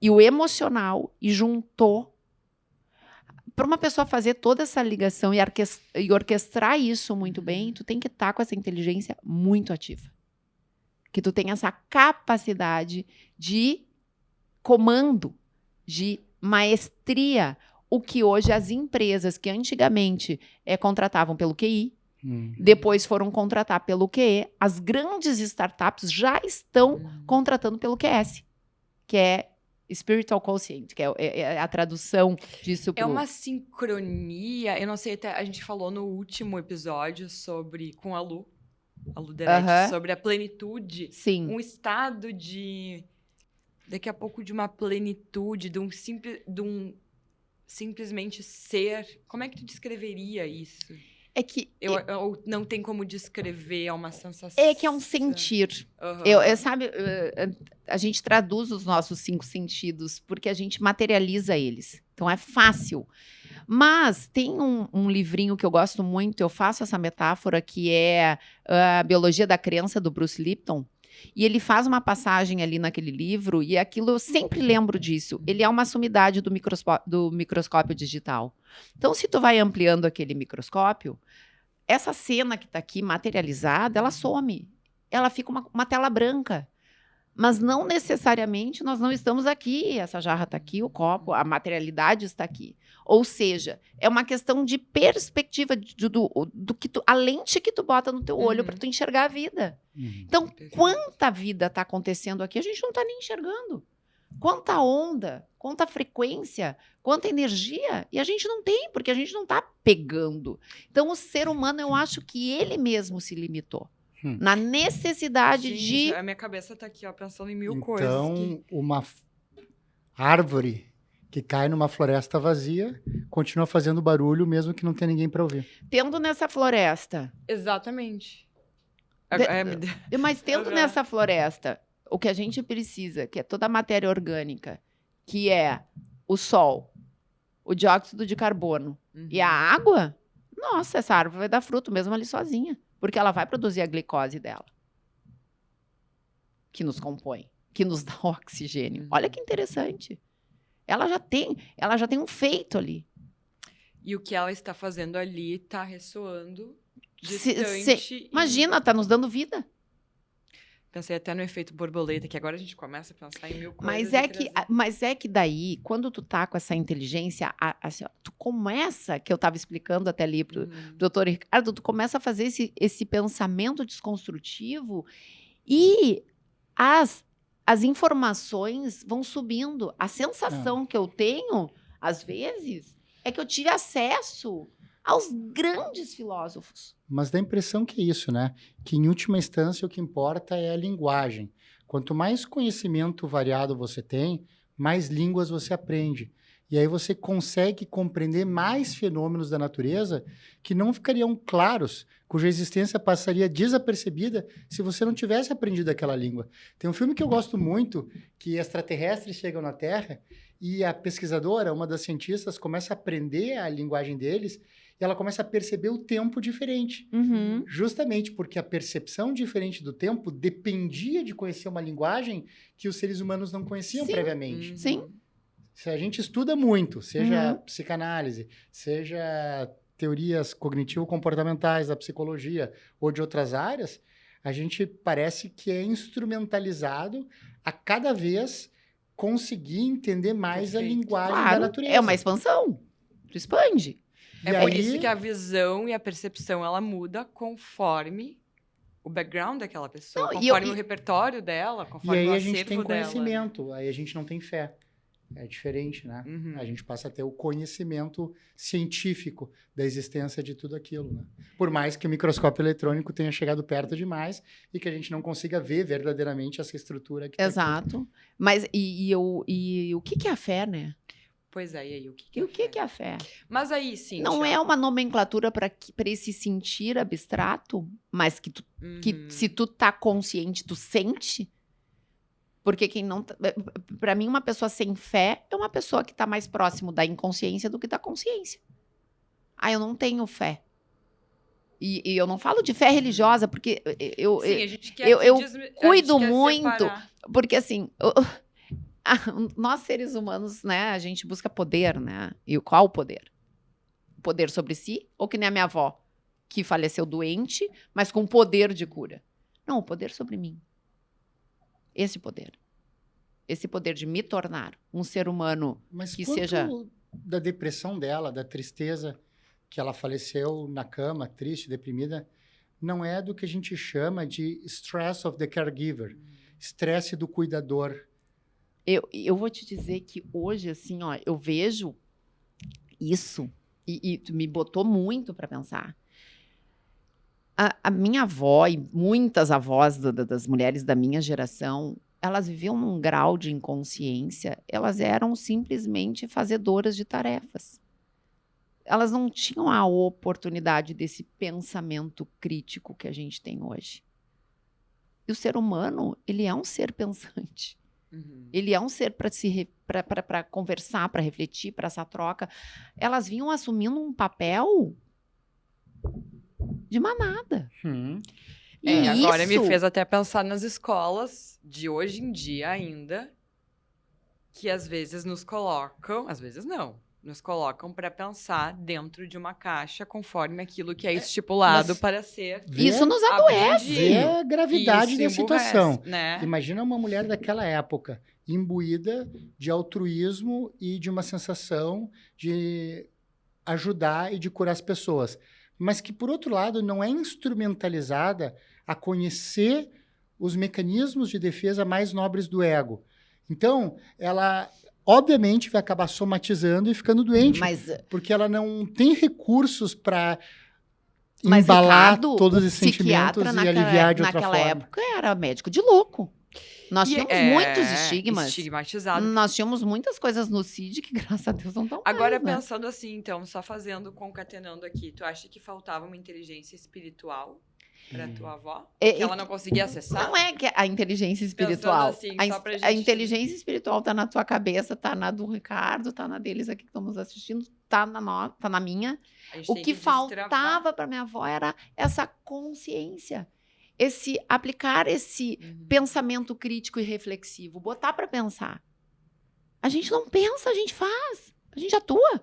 Speaker 3: e o emocional e juntou. Para uma pessoa fazer toda essa ligação e orquestrar isso muito bem, tu tem que estar com essa inteligência muito ativa. Que tu tem essa capacidade de comando, de maestria, o que hoje as empresas que antigamente contratavam pelo QI, depois foram contratar pelo QE, as grandes startups já estão contratando pelo QS, que é Spiritual Quotient, que é a tradução disso.
Speaker 2: É uma sincronia, eu não sei, até a gente falou no último episódio com a Lu, a Luderete,
Speaker 3: Aham.
Speaker 2: sobre a plenitude.
Speaker 3: Sim.
Speaker 2: Um estado de... Daqui a pouco de uma plenitude, de um simplesmente ser. Como é que tu descreveria isso?
Speaker 3: É que
Speaker 2: Ou não tem como descrever, é uma sensação.
Speaker 3: é que é um sentir.
Speaker 2: Aham.
Speaker 3: Sabe, a gente traduz os nossos 5 sentidos porque a gente materializa eles. Então é fácil. Mas tem um livrinho que eu gosto muito, eu faço essa metáfora, que é a Biologia da Crença, do Bruce Lipton. E ele faz uma passagem ali naquele livro, e aquilo eu sempre lembro disso. Ele é uma sumidade do microscópio digital. Então, se tu vai ampliando aquele microscópio, essa cena que está aqui materializada, ela some. Ela fica uma tela branca. Mas não necessariamente nós não estamos aqui. Essa jarra está aqui, o copo, a materialidade está aqui. Ou seja, é uma questão de perspectiva do que a lente que tu bota no teu olho para tu enxergar a vida. Então, quanta vida está acontecendo aqui, a gente não está nem enxergando. Quanta onda, quanta frequência, quanta energia, e a gente não tem, porque a gente não está pegando. Então, o ser humano, eu acho que ele mesmo se limitou. Na necessidade
Speaker 2: Gente,
Speaker 3: de...
Speaker 2: a minha cabeça tá aqui, ó, pensando em mil
Speaker 1: Então,
Speaker 2: coisas.
Speaker 1: uma árvore que cai numa floresta vazia continua fazendo barulho mesmo que não tenha ninguém para ouvir.
Speaker 3: Tendo nessa floresta,
Speaker 2: Exatamente.
Speaker 3: mas tendo
Speaker 2: Aham.
Speaker 3: nessa floresta, o que a gente precisa, que é toda a matéria orgânica, que é o sol, o dióxido de carbono e a água, nossa, essa árvore vai dar fruto mesmo ali sozinha. Porque ela vai produzir a glicose dela, que nos compõe, que nos dá o oxigênio. Olha que interessante. Ela já tem um feito ali.
Speaker 2: E o que ela está fazendo ali tá ressoando distante.
Speaker 3: Imagina, tá nos dando vida.
Speaker 2: Pensei até no efeito borboleta, que agora a gente começa a pensar em mil coisas.
Speaker 3: Mas é que daí, quando tu tá com essa inteligência, assim, ó, tu começa, que eu estava explicando até ali pro doutor Ricardo, tu começa a fazer esse pensamento desconstrutivo e as informações vão subindo. A sensação que eu tenho, às vezes, é que eu tive acesso aos grandes filósofos.
Speaker 1: Mas dá a impressão que é isso, né? Que em última instância o que importa é a linguagem. Quanto mais conhecimento variado você tem, mais línguas você aprende. E aí você consegue compreender mais fenômenos da natureza que não ficariam claros, cuja existência passaria desapercebida se você não tivesse aprendido aquela língua. Tem um filme que eu gosto muito, que extraterrestres chegam na Terra e a pesquisadora, uma das cientistas, começa a aprender a linguagem deles e ela começa a perceber o tempo diferente. Justamente porque a percepção diferente do tempo dependia de conhecer uma linguagem que os seres humanos não conheciam previamente.
Speaker 3: Sim.
Speaker 1: Se a gente estuda muito, seja psicanálise, seja teorias cognitivo-comportamentais da psicologia ou de outras áreas, a gente parece que é instrumentalizado a cada vez conseguir entender mais a linguagem da natureza.
Speaker 3: É uma expansão. Tu expande.
Speaker 2: Por isso que a visão e a percepção, ela muda conforme o background daquela pessoa, conforme o repertório dela, conforme o acervo dela.
Speaker 1: E aí a gente tem conhecimento, aí a gente não tem fé. É diferente, né? A gente passa a ter o conhecimento científico da existência de tudo aquilo, né? Por mais que o microscópio eletrônico tenha chegado perto demais e que a gente não consiga ver verdadeiramente essa estrutura que tá aqui.
Speaker 3: Exato. Mas o que é a fé, né?
Speaker 2: Pois é, e aí, o que
Speaker 3: E o que é a fé?
Speaker 2: Mas aí, sim.
Speaker 3: Não é uma nomenclatura para esse sentir abstrato, mas que se tu tá consciente, tu sente. Porque quem não... Para mim, uma pessoa sem fé é uma pessoa que tá mais próximo da inconsciência do que da consciência. Eu não tenho fé. E eu não falo de fé religiosa, porque eu cuido muito. Porque, assim... nós, seres humanos, né, a gente busca poder, né? E qual o poder? O poder sobre si? Ou que nem a minha avó, que faleceu doente, mas com poder de cura? Não, o poder sobre mim. Esse poder. Esse poder de me tornar um ser humano que seja...
Speaker 1: da depressão dela, da tristeza, que ela faleceu na cama, triste, deprimida, não é do que a gente chama de stress of the caregiver, estresse do cuidador.
Speaker 3: Eu vou te dizer que hoje, assim, ó, eu vejo isso e tu me botou muito para pensar. A minha avó e muitas avós das mulheres da minha geração, elas viviam num grau de inconsciência, elas eram simplesmente fazedoras de tarefas. Elas não tinham a oportunidade desse pensamento crítico que a gente tem hoje. E o ser humano, ele é um ser pensante. Ele é um ser para conversar, para refletir, para essa troca. Elas vinham assumindo um papel de manada. E
Speaker 2: agora
Speaker 3: isso
Speaker 2: me fez até pensar nas escolas de hoje em dia ainda, que às vezes nos colocam, às vezes não, nos colocam para pensar dentro de uma caixa conforme aquilo que é estipulado
Speaker 1: mas
Speaker 2: para ser.
Speaker 3: Isso nos adoece.
Speaker 1: Vê a gravidade
Speaker 2: Isso
Speaker 1: da
Speaker 2: emburrece,
Speaker 1: situação.
Speaker 2: né?
Speaker 1: Imagina uma mulher daquela época, imbuída de altruísmo e de uma sensação de ajudar e de curar as pessoas. Mas que, por outro lado, não é instrumentalizada a conhecer os mecanismos de defesa mais nobres do ego. Então, ela, obviamente, vai acabar somatizando e ficando doente, porque ela não tem recursos para embalar
Speaker 3: Ricardo,
Speaker 1: todos
Speaker 3: o
Speaker 1: esses sentimentos
Speaker 3: psiquiatra
Speaker 1: e aliviar de outra
Speaker 3: naquela
Speaker 1: forma.
Speaker 3: época era médico de louco. Nós
Speaker 2: E
Speaker 3: tínhamos muitos estigmas.
Speaker 2: Estigmatizado.
Speaker 3: Nós tínhamos muitas coisas no CID que, graças a Deus, não estão
Speaker 2: Agora,
Speaker 3: mais, né?
Speaker 2: pensando assim, então, só concatenando aqui, tu acha que faltava uma inteligência espiritual para tua avó? Que ela não conseguia acessar?
Speaker 3: Não é que a inteligência espiritual.
Speaker 2: Assim, só pra
Speaker 3: A
Speaker 2: gente...
Speaker 3: inteligência espiritual tá na tua cabeça, tá na do Ricardo, tá na deles aqui que estamos assistindo, tá na minha. O que faltava para minha avó era essa consciência. Aplicar esse pensamento crítico e reflexivo, botar para pensar. A gente não pensa, a gente faz. A gente atua.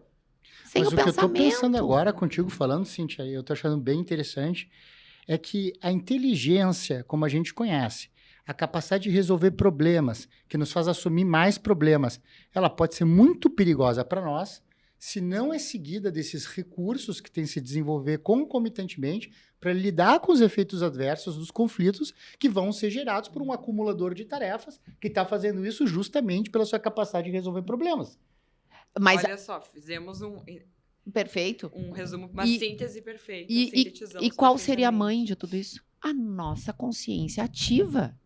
Speaker 3: Sem
Speaker 1: Mas
Speaker 3: o
Speaker 1: o que eu
Speaker 3: pensamento.
Speaker 1: estou pensando agora contigo falando, Cíntia, eu estou achando bem interessante, é que a inteligência, como a gente conhece, a capacidade de resolver problemas, que nos faz assumir mais problemas, ela pode ser muito perigosa para nós, se não é seguida desses recursos que tem que se desenvolver concomitantemente para lidar com os efeitos adversos dos conflitos que vão ser gerados por um acumulador de tarefas que está fazendo isso justamente pela sua capacidade de resolver problemas.
Speaker 3: Mas,
Speaker 2: olha só, fizemos
Speaker 3: perfeito.
Speaker 2: um resumo, uma síntese perfeita.
Speaker 3: E qual seria a mãe de tudo isso? A nossa consciência ativa.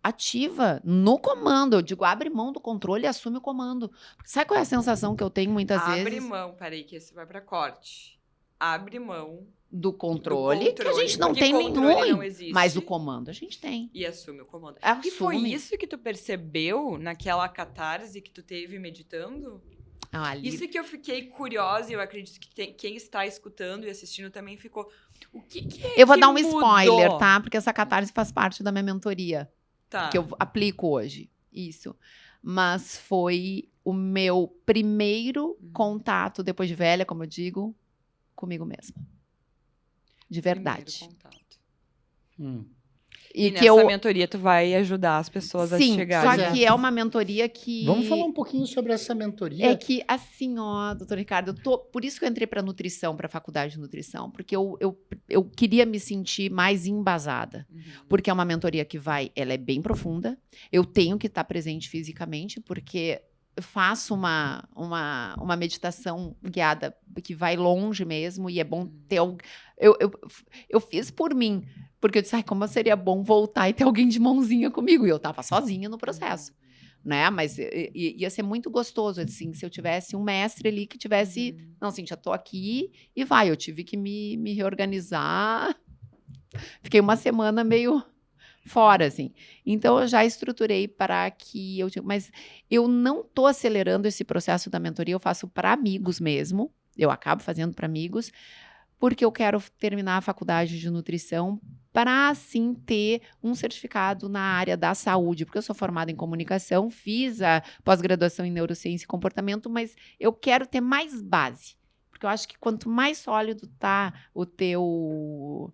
Speaker 3: Ativa no comando. Eu digo, abre mão do controle e assume o comando. Sabe qual é a sensação que eu tenho muitas vezes?
Speaker 2: Abre mão, peraí, que esse vai para corte. Abre mão
Speaker 3: do controle, que a gente não tem nenhum, não existe, mas o comando a gente tem.
Speaker 2: E assume o comando.
Speaker 3: Assume.
Speaker 2: E foi isso que tu percebeu naquela catarse que tu teve meditando? Isso que eu fiquei curiosa e eu acredito que quem está escutando e assistindo também ficou. O que é
Speaker 3: Eu vou
Speaker 2: que
Speaker 3: dar um
Speaker 2: mudou?
Speaker 3: spoiler, tá? Porque essa catarse faz parte da minha mentoria.
Speaker 2: Tá.
Speaker 3: Que eu aplico hoje. Isso. Mas foi o meu primeiro contato, depois de velha, como eu digo, comigo mesma. De verdade.
Speaker 2: Primeiro contato.
Speaker 3: E
Speaker 2: que nessa mentoria tu vai ajudar as pessoas a chegar.
Speaker 3: Só que é uma mentoria que...
Speaker 1: Vamos falar um pouquinho sobre essa mentoria?
Speaker 3: É que, assim, ó, doutor Ricardo, por isso que eu entrei para nutrição, para a faculdade de nutrição, porque eu queria me sentir mais embasada. Porque é uma mentoria que ela é bem profunda, eu tenho que estar presente fisicamente, porque eu faço uma meditação guiada que vai longe mesmo, e é bom ter... Eu fiz por mim, porque eu disse, como seria bom voltar e ter alguém de mãozinha comigo. E eu estava sozinha no processo, né? Mas ia ser muito gostoso, assim, se eu tivesse um mestre ali que tivesse... Não, Cíntia, tô aqui e vai. Eu tive que me reorganizar. Fiquei uma semana meio fora, assim. Então, eu já estruturei para que mas eu não tô acelerando esse processo da mentoria, eu faço para amigos mesmo. Eu acabo fazendo para amigos, porque eu quero terminar a faculdade de nutrição para, assim, ter um certificado na área da saúde, porque eu sou formada em comunicação, fiz a pós-graduação em neurociência e comportamento, mas eu quero ter mais base, porque eu acho que quanto mais sólido tá o teu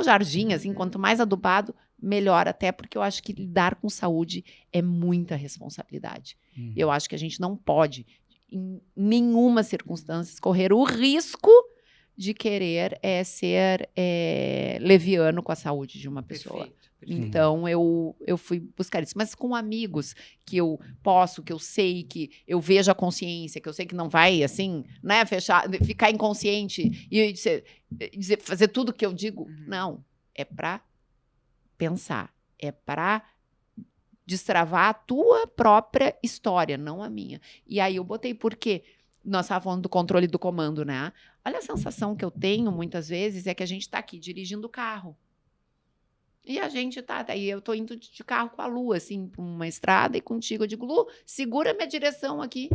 Speaker 3: jardim, assim, quanto mais adubado, melhor, até porque eu acho que lidar com saúde é muita responsabilidade. Eu acho que a gente não pode, em nenhuma circunstância, correr o risco de querer ser leviano com a saúde de uma pessoa.
Speaker 2: Perfeito.
Speaker 3: Então, eu fui buscar isso. Mas com amigos que eu posso, que eu sei, que eu vejo a consciência, que eu sei que não vai, assim, né, ficar inconsciente e fazer tudo que eu digo. Não, é para pensar, é para destravar a tua própria história, não a minha. E aí eu botei, por quê? Nós estávamos falando do controle do comando, né? Olha a sensação que eu tenho, muitas vezes, é que a gente está aqui dirigindo o carro. E a gente aí eu tô indo de carro com a Lu, assim, pra uma estrada, e contigo eu digo, Lu, segura minha direção aqui.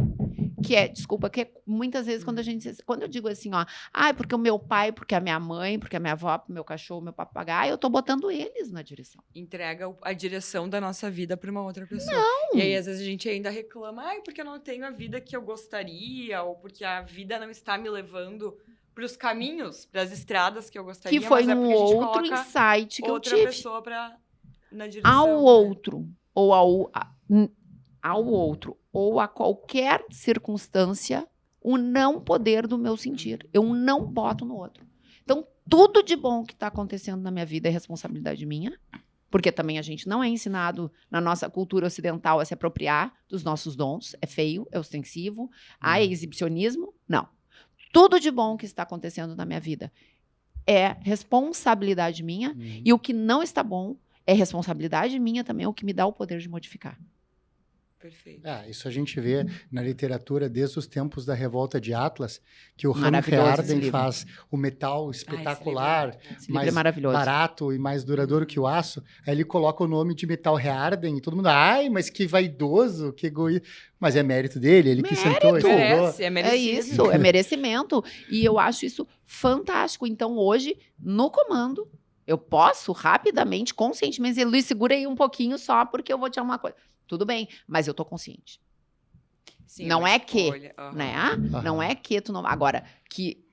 Speaker 3: Desculpa, muitas vezes quando eu digo assim, ó, porque o meu pai, porque a minha mãe, porque a minha avó, porque o meu cachorro, meu papagaio, eu tô botando eles na direção.
Speaker 2: Entrega a direção da nossa vida para uma outra pessoa. Não! E aí, às vezes, a gente ainda reclama, porque eu não tenho a vida que eu gostaria, ou porque a vida não está me levando para os caminhos, para as estradas que eu gostaria.
Speaker 3: Que foi
Speaker 2: mas
Speaker 3: um outro insight que eu tive.
Speaker 2: Outra pessoa na direção.
Speaker 3: Ao outro, ou ao outro, ou a qualquer circunstância, o não poder do meu sentir. Eu não boto no outro. Então, tudo de bom que está acontecendo na minha vida é responsabilidade minha, porque também a gente não é ensinado na nossa cultura ocidental a se apropriar dos nossos dons. É feio, é ostensivo, é exibicionismo. Não. Tudo de bom que está acontecendo na minha vida é responsabilidade minha, e o que não está bom é responsabilidade minha também, o que me dá o poder de modificar.
Speaker 2: Perfeito.
Speaker 1: Isso a gente vê na literatura desde os tempos da Revolta de Atlas, que o Hannah Arendt faz o metal espetacular, mais barato e mais duradouro que o aço. Aí ele coloca o nome de metal Rearden e todo mundo, mas que vaidoso, que egoísta. Mas é mérito dele, ele que sentou e estudou.
Speaker 3: É isso, é merecimento. E eu acho isso fantástico. Então, hoje, no comando, eu posso rapidamente, conscientemente dizer, Luiz, segura aí um pouquinho só, porque eu vou te dar uma coisa. Tudo bem, mas eu tô consciente. Sim, não é que, né? Não é que tu não... Agora, que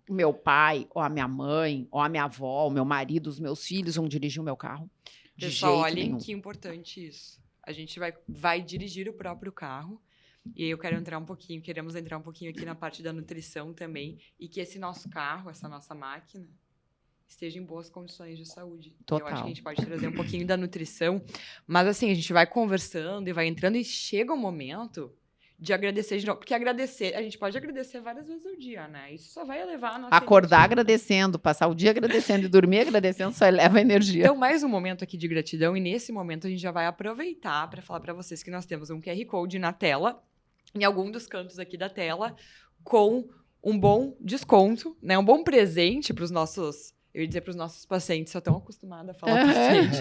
Speaker 3: meu pai, ou a minha mãe, ou a minha avó, o meu marido, os meus filhos vão dirigir o meu carro.
Speaker 2: Pessoal, olhem que importante isso. A gente vai dirigir o próprio carro. E aí queremos entrar um pouquinho aqui na parte da nutrição também. E que esse nosso carro, essa nossa máquina, esteja em boas condições de saúde.
Speaker 3: Total.
Speaker 2: Eu acho que a gente pode trazer um pouquinho da nutrição, mas assim, a gente vai conversando e vai entrando e chega um momento de agradecer de novo, porque a gente pode agradecer várias vezes ao dia, né? Isso só vai elevar a nossa
Speaker 3: acordar
Speaker 2: energia.
Speaker 3: Agradecendo, passar o dia agradecendo e dormir agradecendo só eleva a energia.
Speaker 2: Então, mais um momento aqui de gratidão, e nesse momento a gente já vai aproveitar para falar para vocês que nós temos um QR Code na tela, em algum dos cantos aqui da tela, com um bom desconto, né? Um bom presente para os nossos... Eu ia dizer para os nossos pacientes, sou tão acostumada a falar paciente.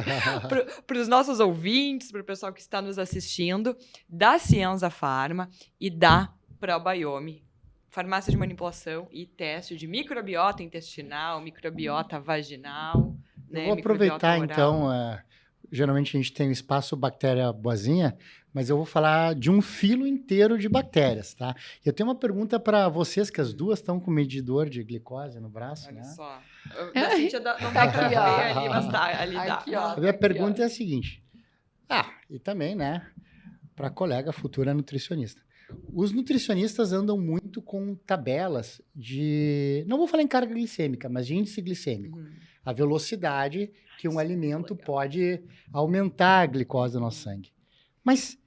Speaker 2: Para os nossos ouvintes, para o pessoal que está nos assistindo, da Cienza Pharma e da Probiome. Farmácia de manipulação e teste de microbiota intestinal, microbiota vaginal.
Speaker 1: Eu vou aproveitar, então, geralmente a gente tem um espaço bactéria boazinha, mas eu vou falar de um filo inteiro de bactérias, tá? Eu tenho uma pergunta para vocês, que as duas estão com medidor de glicose no braço,
Speaker 2: Olha
Speaker 1: né?
Speaker 2: só. A Cíntia não dá pra ver ali, mas tá, ali dá.
Speaker 1: A minha pergunta é a seguinte. E também, né, para a colega futura nutricionista. Os nutricionistas andam muito com tabelas de... Não vou falar em carga glicêmica, mas de índice glicêmico. A velocidade que um alimento pode aumentar a glicose no nosso sangue. Mas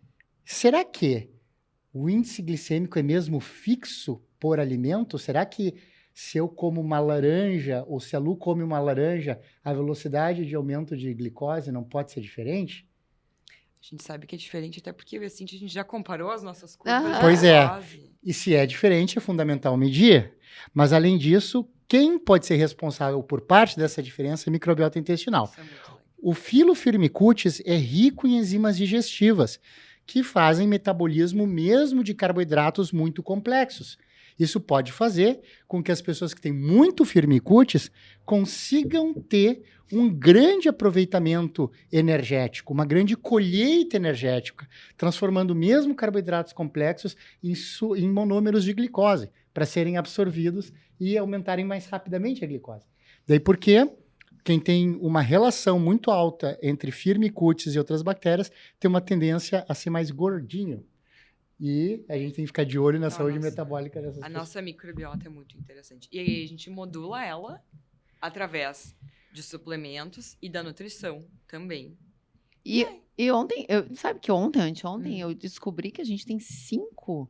Speaker 1: será que o índice glicêmico é mesmo fixo por alimento? Será que se eu como uma laranja ou se a Lu come uma laranja, a velocidade de aumento de glicose não pode ser diferente?
Speaker 2: A gente sabe que é diferente, até porque assim, a gente já comparou as nossas curvas.
Speaker 1: Pois é. E se é diferente, é fundamental medir. Mas, além disso, quem pode ser responsável por parte dessa diferença é a microbiota intestinal.
Speaker 2: Isso é muito legal.
Speaker 1: O filo firmicutes é rico em enzimas digestivas, que fazem metabolismo mesmo de carboidratos muito complexos. Isso pode fazer com que as pessoas que têm muito firmicutes consigam ter um grande aproveitamento energético, uma grande colheita energética, transformando mesmo carboidratos complexos em monômeros de glicose, para serem absorvidos e aumentarem mais rapidamente a glicose. Daí porque quem tem uma relação muito alta entre firmicutes e outras bactérias tem uma tendência a ser mais gordinho. E a gente tem que ficar de olho na saúde
Speaker 2: Nossa.
Speaker 1: metabólica dessas
Speaker 2: A
Speaker 1: pessoas.
Speaker 2: nossa microbiota é muito interessante. E aí a gente modula ela através de suplementos e da nutrição também.
Speaker 3: E ontem, sabe que anteontem, eu descobri que a gente tem 5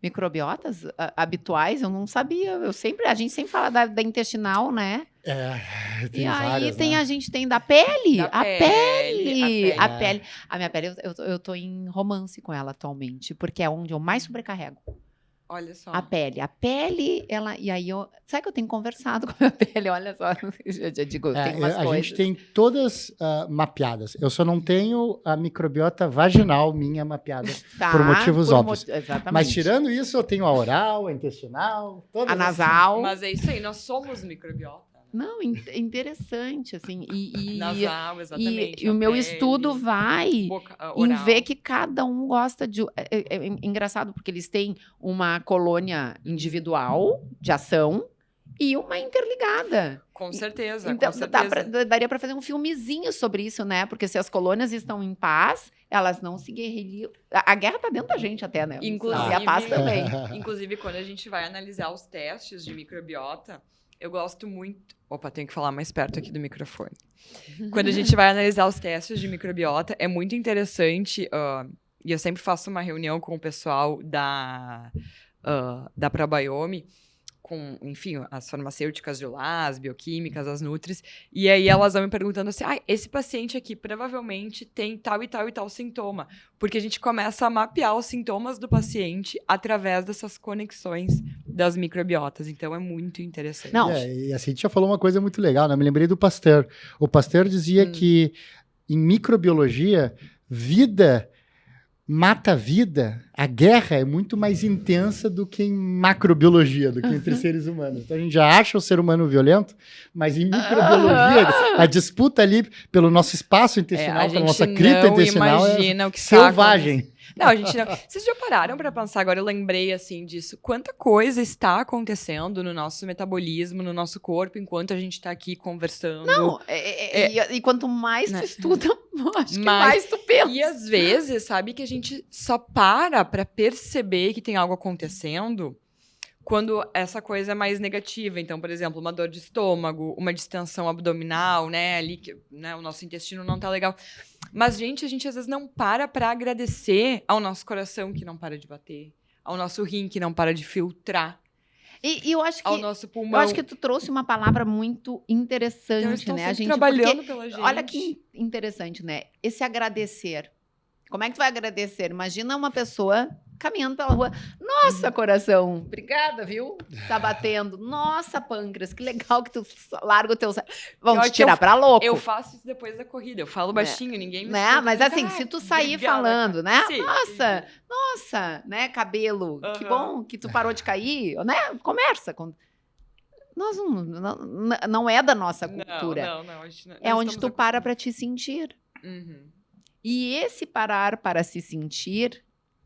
Speaker 3: microbiotas habituais. Eu não sabia. A gente sempre fala da intestinal, né?
Speaker 1: Tem
Speaker 3: E aí
Speaker 1: várias,
Speaker 3: a
Speaker 1: né?
Speaker 3: gente tem da pele.
Speaker 2: Da
Speaker 3: A
Speaker 2: pele.
Speaker 3: pele. A minha pele, eu tô em romance com ela atualmente, porque é onde eu mais sobrecarrego.
Speaker 2: Olha só.
Speaker 3: A pele, ela. E aí sabe que eu tenho conversado com a minha pele? Olha só, eu já digo, tem umas
Speaker 1: a
Speaker 3: coisas.
Speaker 1: gente tem todas mapeadas. Eu só não tenho a microbiota vaginal minha mapeada. por motivos óbvios.
Speaker 3: Exatamente.
Speaker 1: Mas tirando isso, eu tenho a oral, a intestinal, todas
Speaker 3: a nasal.
Speaker 2: Mas é isso aí, nós somos microbiota.
Speaker 3: Não, interessante, assim.
Speaker 2: Nasal, exatamente.
Speaker 3: E o
Speaker 2: a
Speaker 3: meu
Speaker 2: pele,
Speaker 3: estudo vai em
Speaker 2: oral.
Speaker 3: ver que cada um gosta de. É engraçado, porque eles têm uma colônia individual de ação e uma interligada.
Speaker 2: Com certeza,
Speaker 3: Então,
Speaker 2: com certeza.
Speaker 3: daria para fazer um filmezinho sobre isso, né? Porque se as colônias estão em paz, elas não se guerrilham. A guerra tá dentro da gente até, né?
Speaker 2: Inclusive,
Speaker 3: E a paz também.
Speaker 2: Inclusive, quando a gente vai analisar os testes de microbiota, eu gosto muito... Opa, tenho que falar mais perto aqui do microfone. Quando a gente vai analisar os testes de microbiota, é muito interessante, e eu sempre faço uma reunião com o pessoal da Probiome, com, enfim, as farmacêuticas de lá, as bioquímicas, as nutris, e aí elas vão me perguntando assim, esse paciente aqui provavelmente tem tal e tal e tal sintoma, porque a gente começa a mapear os sintomas do paciente através dessas conexões das microbiotas, então é muito interessante.
Speaker 3: Não.
Speaker 1: E a Cintia falou uma coisa muito legal, né? Eu me lembrei do Pasteur. O Pasteur dizia que em microbiologia, vida mata a vida, a guerra é muito mais intensa do que em macrobiologia, do que entre seres humanos. Então a gente já acha o ser humano violento, mas em microbiologia, a disputa ali pelo nosso espaço intestinal, pela nossa cripta intestinal
Speaker 2: imagina o que
Speaker 1: selvagem.
Speaker 2: Não, a gente não. Vocês já pararam para pensar? Agora eu lembrei assim disso. Quanta coisa está acontecendo no nosso metabolismo, no nosso corpo, enquanto a gente está aqui conversando.
Speaker 3: Não, e quanto mais tu estuda, acho que mais tu pensa.
Speaker 2: E às vezes, sabe, que a gente só para perceber que tem algo acontecendo quando essa coisa é mais negativa. Então, por exemplo, uma dor de estômago, uma distensão abdominal, né, ali que, né, o nosso intestino não tá legal. Mas, gente, a gente às vezes não para agradecer ao nosso coração que não para de bater, ao nosso rim que não para de filtrar,
Speaker 3: E eu acho que
Speaker 2: ao nosso pulmão.
Speaker 3: eu acho que tu trouxe uma palavra muito interessante, né? A gente
Speaker 2: trabalhando pela gente.
Speaker 3: Olha que interessante, né? Esse agradecer. Como é que tu vai agradecer? Imagina uma pessoa caminhando pela rua. Nossa, coração, obrigada, viu? Tá batendo. Nossa, pâncreas, que legal que tu larga o teu... Vamos te tirar pra louco.
Speaker 2: Eu faço isso depois da corrida. Eu falo baixinho, ninguém me
Speaker 3: né?
Speaker 2: escuta.
Speaker 3: Mas assim, se tu sair
Speaker 2: obrigada,
Speaker 3: falando, né?
Speaker 2: Sim,
Speaker 3: Nossa, né? Cabelo, que bom que tu parou de cair, né? Conversa com... Nós não é da nossa cultura.
Speaker 2: Não, a gente não,
Speaker 3: é onde tu para pra te sentir.
Speaker 2: Uhum.
Speaker 3: E esse parar para se sentir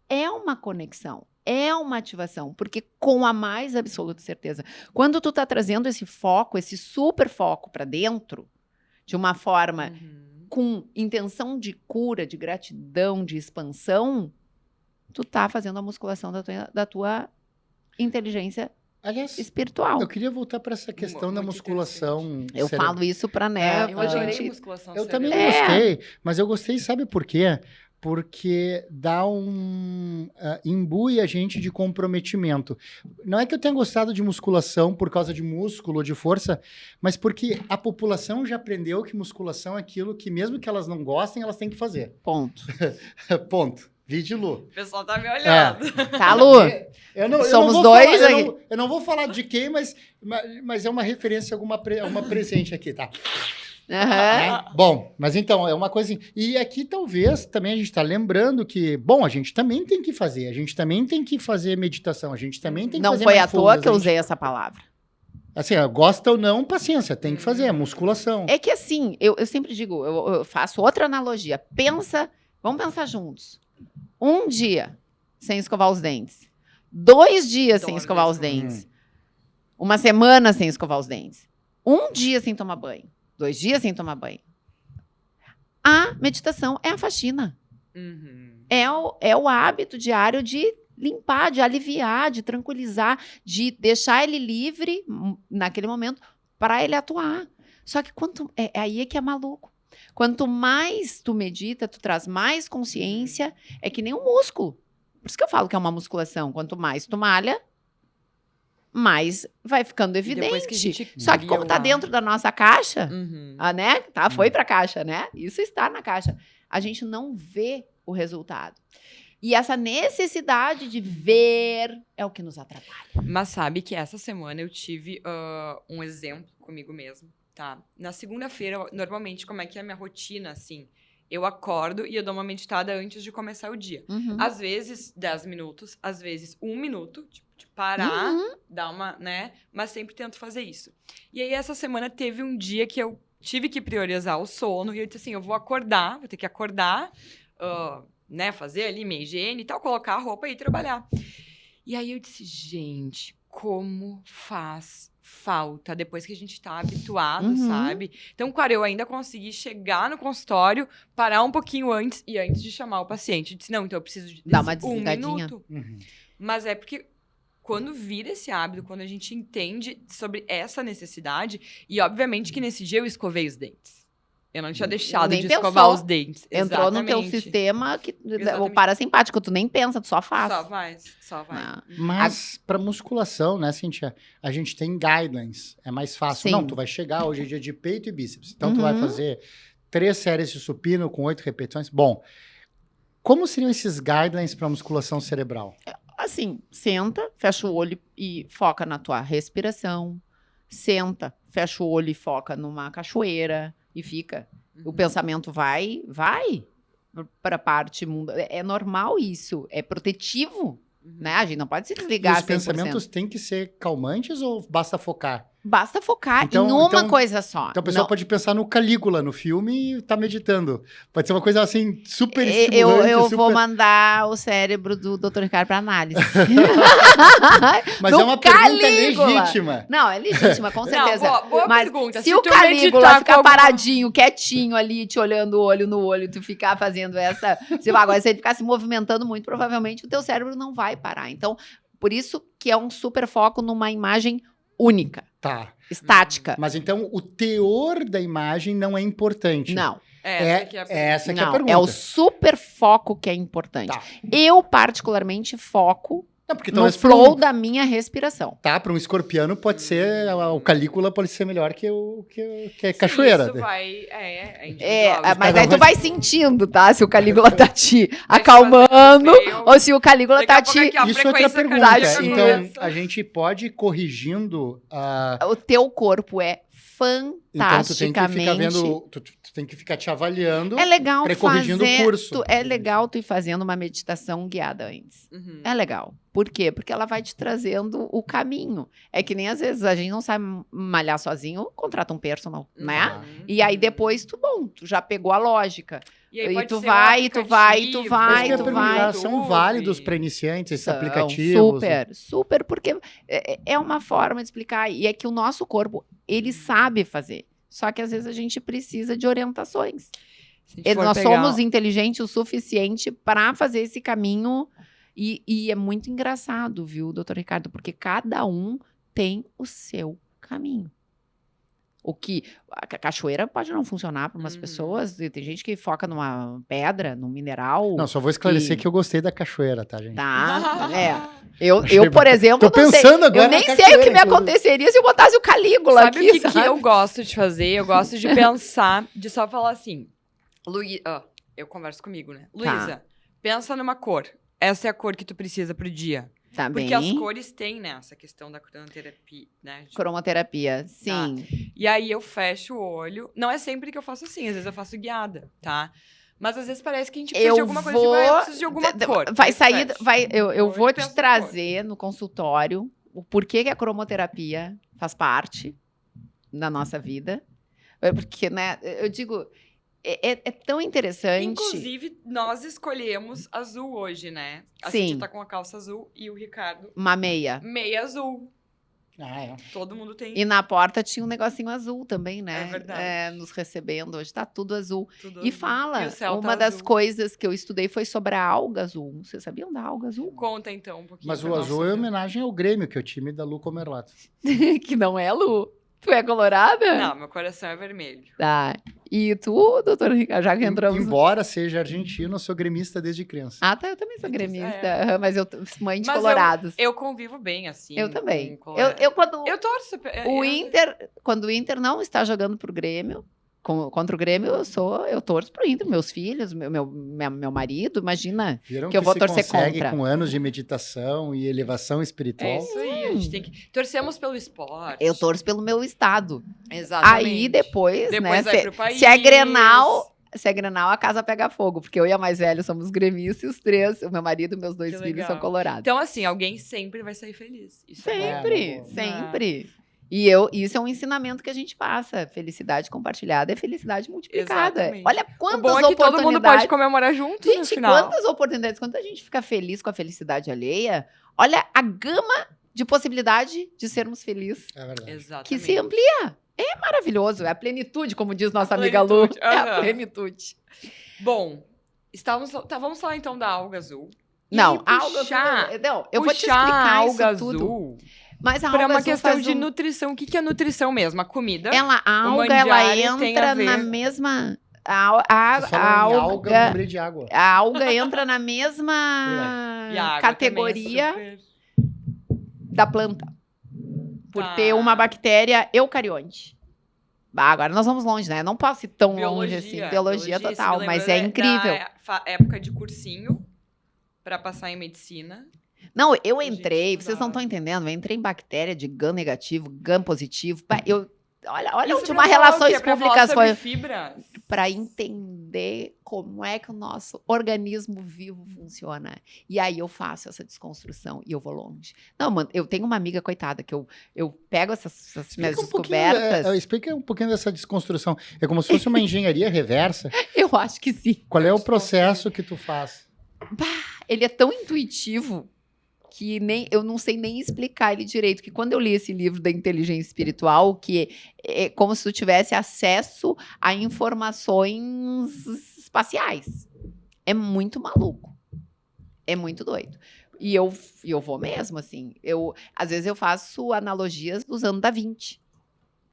Speaker 3: é uma conexão, é uma ativação, porque com a mais absoluta certeza, quando tu tá trazendo esse foco, esse super foco para dentro, de uma forma com intenção de cura, de gratidão, de expansão, tu tá fazendo a musculação da tua inteligência espiritual.
Speaker 1: Eu queria voltar para essa questão da musculação.
Speaker 3: Eu falo isso para, né?
Speaker 2: Eu adorei musculação.
Speaker 1: Eu também gostei, mas eu gostei, sabe por quê? Porque dá imbui a gente de comprometimento. Não é que eu tenha gostado de musculação por causa de músculo ou de força, mas porque a população já aprendeu que musculação é aquilo que, mesmo que elas não gostem, elas têm que fazer.
Speaker 3: Ponto.
Speaker 1: Ponto. Vídeo Lu.
Speaker 2: O pessoal tá me olhando.
Speaker 3: Tá, Lu? Somos dois aqui.
Speaker 1: Eu não vou falar de quem, mas é uma referência a uma presente aqui, tá? Bom, mas então, é uma coisa assim. E aqui talvez também a gente está lembrando que, bom, a gente também tem que fazer. A gente também tem que fazer meditação. A gente também tem que fazer
Speaker 3: mindfulness. Não foi à toa que eu usei essa palavra.
Speaker 1: Assim, gosta ou não, paciência, tem que fazer, musculação.
Speaker 3: É que assim, eu sempre digo, eu faço outra analogia. Vamos pensar juntos. Um dia sem escovar os dentes. 2 dias sem escovar os dentes. Uma semana sem escovar os dentes. 1 dia sem tomar banho. 2 dias sem tomar banho. A meditação é a faxina.
Speaker 2: Uhum.
Speaker 3: É o hábito diário de limpar, de aliviar, de tranquilizar, de deixar ele livre naquele momento para ele atuar. Só que aí é que é maluco. Quanto mais tu medita, tu traz mais consciência, é que nem um músculo. Por isso que eu falo que é uma musculação. Quanto mais tu malha, mais vai ficando
Speaker 2: E depois que a
Speaker 3: evidente.
Speaker 2: gente
Speaker 3: Só que como tá
Speaker 2: cria o
Speaker 3: dentro da nossa caixa,
Speaker 2: Uhum.
Speaker 3: né? Foi pra caixa, né? Isso está na caixa. A gente não vê o resultado. E essa necessidade de ver é o que nos atrapalha.
Speaker 2: Mas sabe que essa semana eu tive um exemplo comigo mesmo, tá? Na segunda-feira, normalmente, como é que é a minha rotina, assim? Eu acordo e eu dou uma meditada antes de começar o dia.
Speaker 3: Uhum.
Speaker 2: Às vezes, 10 minutos. Às vezes, 1 minuto. Tipo, de parar, dar uma, né? Mas sempre tento fazer isso. E aí, essa semana, teve um dia que eu tive que priorizar o sono. E eu disse assim, eu vou ter que acordar, né? Fazer ali minha higiene e tal, colocar a roupa e ir trabalhar. E aí, eu disse, gente, como faz falta depois que a gente tá habituado, sabe? Então, claro, eu ainda consegui chegar no consultório, parar um pouquinho antes e antes de chamar o paciente. Eu disse, não, então eu preciso de
Speaker 3: Dar uma
Speaker 2: 1
Speaker 3: desligadinha.
Speaker 2: minuto.
Speaker 1: Uhum.
Speaker 2: Mas é porque quando vira esse hábito, quando a gente entende sobre essa necessidade, e obviamente que nesse dia eu escovei os dentes. Eu não tinha deixado
Speaker 3: Nem
Speaker 2: de
Speaker 3: pensou.
Speaker 2: escovar os dentes.
Speaker 3: Entrou no teu
Speaker 2: Exatamente.
Speaker 3: sistema, o
Speaker 2: Exatamente.
Speaker 3: parasimpático, tu nem pensa, tu só faz.
Speaker 2: Só vai.
Speaker 3: Ah.
Speaker 1: Mas para musculação, né, Cíntia? A gente tem guidelines. É mais fácil.
Speaker 3: Sim.
Speaker 1: Não, tu vai chegar, hoje é dia de peito e bíceps. Então, tu vai fazer 3 séries de supino com 8 repetições. Bom, como seriam esses guidelines para musculação cerebral?
Speaker 3: Assim, senta, fecha o olho e foca na tua respiração. Senta, fecha o olho e foca numa cachoeira e fica. O pensamento vai para a parte mundo. É normal isso, é protetivo, né? A gente não pode se
Speaker 1: E
Speaker 3: desligar
Speaker 1: os
Speaker 3: 100%.
Speaker 1: pensamentos têm que ser calmantes ou basta focar?
Speaker 3: Basta focar
Speaker 1: Então-
Speaker 3: em uma
Speaker 1: então-
Speaker 3: coisa só.
Speaker 1: Então, o pessoal
Speaker 3: Não,
Speaker 1: pode pensar no Calígula, no filme, e tá meditando. Pode ser uma coisa assim, super
Speaker 3: eu
Speaker 1: estimulante.
Speaker 3: vou
Speaker 1: super...
Speaker 3: mandar o cérebro do Dr. Ricardo para análise.
Speaker 1: Mas
Speaker 3: no
Speaker 1: é uma pergunta
Speaker 3: Calígula.
Speaker 1: legítima.
Speaker 3: Não, é legítima, com certeza.
Speaker 2: Não, boa
Speaker 3: Mas
Speaker 2: pergunta.
Speaker 3: se o
Speaker 2: tu
Speaker 3: Calígula
Speaker 2: meditar
Speaker 3: ficar
Speaker 2: com alguma-
Speaker 3: paradinho, quietinho ali, te olhando o olho no olho, tu ficar fazendo essa... Agora, se ele ficar se movimentando muito, provavelmente o teu cérebro não vai parar. Então, por isso que é um super foco numa imagem única,
Speaker 1: Tá.
Speaker 3: estática.
Speaker 1: Mas então o teor da imagem não é importante.
Speaker 3: Não,
Speaker 2: Essa que é a pergunta.
Speaker 1: Essa que é a
Speaker 3: não,
Speaker 1: pergunta.
Speaker 3: é o super foco que é importante.
Speaker 1: Tá.
Speaker 3: Eu, particularmente, foco
Speaker 1: Não, porque
Speaker 3: no
Speaker 1: talvez
Speaker 3: flow da minha respiração.
Speaker 1: para um escorpiano pode ser, o Calígula pode ser melhor que a cachoeira.
Speaker 2: Isso vai... É individual.
Speaker 3: Mas
Speaker 1: cada
Speaker 3: aí
Speaker 1: um
Speaker 3: tu
Speaker 1: vai-
Speaker 3: vai sentindo, tá? Se o Calígula tá te acalmando ou se o Calígula
Speaker 2: Daqui a
Speaker 3: tá
Speaker 2: pouco
Speaker 3: te...
Speaker 2: aqui, ó,
Speaker 1: Isso é outra
Speaker 2: frequência
Speaker 1: pergunta.
Speaker 3: cardíaca.
Speaker 1: Então, a gente pode ir corrigindo
Speaker 3: O teu corpo é
Speaker 1: Então, tu tem que ficar
Speaker 3: fantasticamente...
Speaker 1: vendo, tu tem que ficar te avaliando.
Speaker 3: É legal
Speaker 1: Pré-corrigindo o
Speaker 3: fazer...
Speaker 1: curso.
Speaker 3: É legal tu ir fazendo uma meditação guiada antes.
Speaker 2: Uhum.
Speaker 3: É legal. Por quê? Porque ela vai te trazendo o caminho. É que nem às vezes a gente não sabe malhar sozinho, contrata um personal, né?
Speaker 2: Uhum.
Speaker 3: E aí depois tu já pegou a lógica.
Speaker 2: aí
Speaker 3: e
Speaker 2: pode
Speaker 3: tu
Speaker 2: ser
Speaker 3: vai, e tu vai, e tu
Speaker 2: aplicativo,
Speaker 3: vai,
Speaker 1: Isso que eu ia
Speaker 3: tu
Speaker 1: perguntar,
Speaker 3: vai.
Speaker 1: são
Speaker 2: YouTube.
Speaker 1: válidos para iniciantes esses
Speaker 3: São
Speaker 1: aplicativos?
Speaker 3: super, porque é uma forma de explicar. E é que o nosso corpo, ele sabe fazer. Só que às vezes a gente precisa de orientações.
Speaker 2: Se a gente for
Speaker 3: Nós
Speaker 2: pegar-
Speaker 3: somos inteligentes o suficiente para fazer esse caminho. E é muito engraçado, viu, doutor Ricardo? Porque cada um tem o seu caminho. O que a cachoeira pode não funcionar para umas
Speaker 2: Uhum.
Speaker 3: pessoas. E tem gente que foca numa pedra, num mineral.
Speaker 1: Não, só vou esclarecer
Speaker 3: E-
Speaker 1: que eu gostei da cachoeira, tá, gente?
Speaker 3: Tá?
Speaker 1: Achei
Speaker 3: Eu, por exemplo,
Speaker 1: Tô
Speaker 3: não sei.
Speaker 1: pensando agora
Speaker 3: Eu nem
Speaker 1: na
Speaker 3: sei o
Speaker 1: cachoeira,
Speaker 3: que me
Speaker 1: inclusive.
Speaker 3: aconteceria se eu botasse o Calígula
Speaker 2: Sabe
Speaker 3: aqui,
Speaker 2: o que
Speaker 3: sabe?
Speaker 2: eu gosto de fazer? Eu gosto de pensar, de só falar assim. Eu converso comigo, né?
Speaker 3: Tá.
Speaker 2: Luísa, pensa numa cor. Essa é a cor que tu precisa pro dia.
Speaker 3: Tá
Speaker 2: Porque
Speaker 3: bem.
Speaker 2: as cores têm, né? Essa questão da cronoterapia, né?
Speaker 3: Cromoterapia, sim.
Speaker 2: E aí eu fecho o olho. Não é sempre que eu faço assim, às vezes eu faço guiada, tá? Mas às vezes parece que a gente precisa
Speaker 3: Eu
Speaker 2: de alguma coisa.
Speaker 3: vou-
Speaker 2: Tipo, eu preciso de alguma cor.
Speaker 3: Vai
Speaker 2: Aí
Speaker 3: sair,
Speaker 2: fecha.
Speaker 3: eu
Speaker 2: Olho
Speaker 3: vou
Speaker 2: e
Speaker 3: te
Speaker 2: pensa na
Speaker 3: trazer no consultório o porquê que a cromoterapia faz parte da nossa vida. Porque, né, eu digo, é tão interessante.
Speaker 2: Inclusive, nós escolhemos azul hoje, né? A
Speaker 3: Sim.
Speaker 2: Cintia tá com a calça azul e o Ricardo
Speaker 3: Uma meia.
Speaker 2: meia azul.
Speaker 1: Ah, é.
Speaker 2: Todo mundo tem
Speaker 3: E na porta tinha um negocinho azul também, né?
Speaker 2: É verdade.
Speaker 3: Nos recebendo. Hoje tá tudo azul.
Speaker 2: tudo
Speaker 3: E
Speaker 2: azul.
Speaker 3: fala,
Speaker 2: E o céu
Speaker 3: uma
Speaker 2: tá
Speaker 3: das
Speaker 2: azul.
Speaker 3: coisas que eu estudei foi sobre a alga azul. Vocês sabiam da alga azul?
Speaker 2: Conta então um pouquinho.
Speaker 1: Mas
Speaker 2: pra
Speaker 1: o
Speaker 2: nós
Speaker 1: azul é
Speaker 2: sobre-
Speaker 1: homenagem ao Grêmio, que é o time da Lu Comerlato.
Speaker 3: Que não é, Lu? Tu é colorada?
Speaker 2: Não, meu coração é vermelho.
Speaker 3: Tá. E tu, doutor Ricardo, já que entramos...
Speaker 1: Embora seja argentino, eu sou gremista desde criança.
Speaker 3: Ah, tá, eu também sou gremista,
Speaker 2: É.
Speaker 3: mas eu mãe de
Speaker 2: Mas
Speaker 3: colorados.
Speaker 2: Eu convivo bem, assim.
Speaker 3: Eu também.
Speaker 2: com colorado.
Speaker 3: Eu quando
Speaker 2: Eu torço.
Speaker 3: quando o Inter não está jogando pro Grêmio, contra o Grêmio, eu torço pro Inter, meus filhos, meu marido, imagina.
Speaker 1: Viram
Speaker 3: Que eu vou
Speaker 1: se
Speaker 3: torcer
Speaker 1: consegue
Speaker 3: contra.
Speaker 1: com anos de meditação e elevação espiritual?
Speaker 2: É isso aí, a gente tem que... Torcemos pelo esporte.
Speaker 3: Eu torço pelo meu estado.
Speaker 2: Exatamente.
Speaker 3: Aí depois né,
Speaker 2: Depois vai pro país.
Speaker 3: se é Grenal, a casa pega fogo, porque eu e a mais velha somos gremistas e os três, o meu marido e meus dois
Speaker 2: Que
Speaker 3: filhos
Speaker 2: legal.
Speaker 3: são colorados.
Speaker 2: Então, assim, alguém sempre vai sair feliz. Isso é bom.
Speaker 3: Sempre,
Speaker 1: bom.
Speaker 3: sempre. E isso é um ensinamento que a gente passa. Felicidade compartilhada é felicidade multiplicada.
Speaker 2: Exatamente.
Speaker 3: Olha
Speaker 2: O
Speaker 3: quantas
Speaker 2: bom é que todo mundo
Speaker 3: oportunidades.
Speaker 2: pode comemorar junto no
Speaker 3: Gente,
Speaker 2: final.
Speaker 3: quantas oportunidades. Quando a gente fica feliz com a felicidade alheia, olha a gama de possibilidade de sermos felizes
Speaker 1: É verdade.
Speaker 2: Exatamente.
Speaker 3: que se amplia. É maravilhoso. É a plenitude, como diz nossa amiga Lu.
Speaker 2: plenitude,
Speaker 3: É a
Speaker 2: aham.
Speaker 3: plenitude.
Speaker 2: Bom, vamos falar então da alga azul. E
Speaker 3: Não, a alga
Speaker 2: puxar-
Speaker 3: azul. Não, eu vou te
Speaker 2: puxar a
Speaker 3: explicar
Speaker 2: alga
Speaker 3: isso tudo.
Speaker 2: azul
Speaker 3: Mas a
Speaker 2: para
Speaker 3: alga
Speaker 2: uma
Speaker 3: azul
Speaker 2: questão
Speaker 3: faz
Speaker 2: de
Speaker 3: um-
Speaker 2: nutrição. O que é nutrição mesmo? A comida?
Speaker 3: A
Speaker 2: O
Speaker 3: alga, ela
Speaker 2: mandiare tem a
Speaker 3: entra na
Speaker 2: ver-
Speaker 3: mesma.
Speaker 1: Você falou em alga, eu
Speaker 3: alga,
Speaker 1: lembrei de água.
Speaker 3: a alga entra na mesma
Speaker 2: E a água
Speaker 3: categoria
Speaker 2: também é super-
Speaker 3: da planta. Por
Speaker 2: Tá.
Speaker 3: ter uma bactéria eucarionte. Bah, agora nós vamos longe, né? Não posso ir tão longe assim. Biologia
Speaker 2: isso me
Speaker 3: total,
Speaker 2: lembra
Speaker 3: mas é incrível.
Speaker 2: Da época de cursinho para passar em medicina.
Speaker 3: Não, eu
Speaker 2: A gente
Speaker 3: entrei, vocês não
Speaker 2: estudava.
Speaker 3: estão entendendo, eu entrei em bactéria de Gram negativo, Gram positivo. Olha
Speaker 2: Isso
Speaker 3: onde
Speaker 2: pra
Speaker 3: uma
Speaker 2: falar o
Speaker 3: relações
Speaker 2: quê? Pra falar
Speaker 3: públicas
Speaker 2: sobre
Speaker 3: foi
Speaker 2: fibra.
Speaker 3: para entender como é que o nosso organismo vivo funciona. E aí eu faço essa desconstrução e eu vou longe. Não, mano, eu tenho uma amiga, coitada, que eu pego essas minhas descobertas.
Speaker 1: Explica um pouquinho dessa desconstrução. É como se fosse uma engenharia reversa.
Speaker 3: Eu acho que sim.
Speaker 1: Qual é o processo que tu faz?
Speaker 3: Ele é tão intuitivo que eu não sei nem explicar ele direito. Que quando eu li esse livro da inteligência espiritual, que é como se tu tivesse acesso a informações espaciais. É muito maluco. É muito doido. E eu vou mesmo, assim. Às vezes eu faço analogias usando Da Vinci.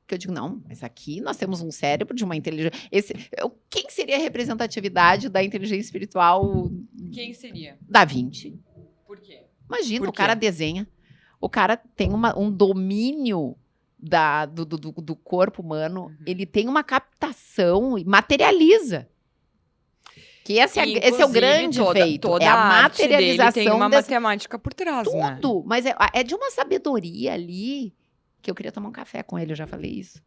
Speaker 3: Que eu digo, não, mas aqui nós temos um cérebro de uma inteligência. Quem seria a representatividade da inteligência espiritual?
Speaker 2: Quem seria?
Speaker 3: Da Vinci.
Speaker 2: Por quê?
Speaker 3: Imagina,
Speaker 2: Por
Speaker 3: o cara
Speaker 2: quê?
Speaker 3: desenha, o cara tem um domínio do corpo humano,
Speaker 2: Uhum.
Speaker 3: ele tem uma captação e materializa. Que esse é o
Speaker 2: Inclusive,
Speaker 3: grande feito,
Speaker 2: toda
Speaker 3: é a
Speaker 2: a arte dele
Speaker 3: materialização
Speaker 2: tem uma
Speaker 3: desse
Speaker 2: matemática por trás, né?
Speaker 3: tudo. Mas é de uma sabedoria ali que eu queria tomar um café com ele, eu já falei isso.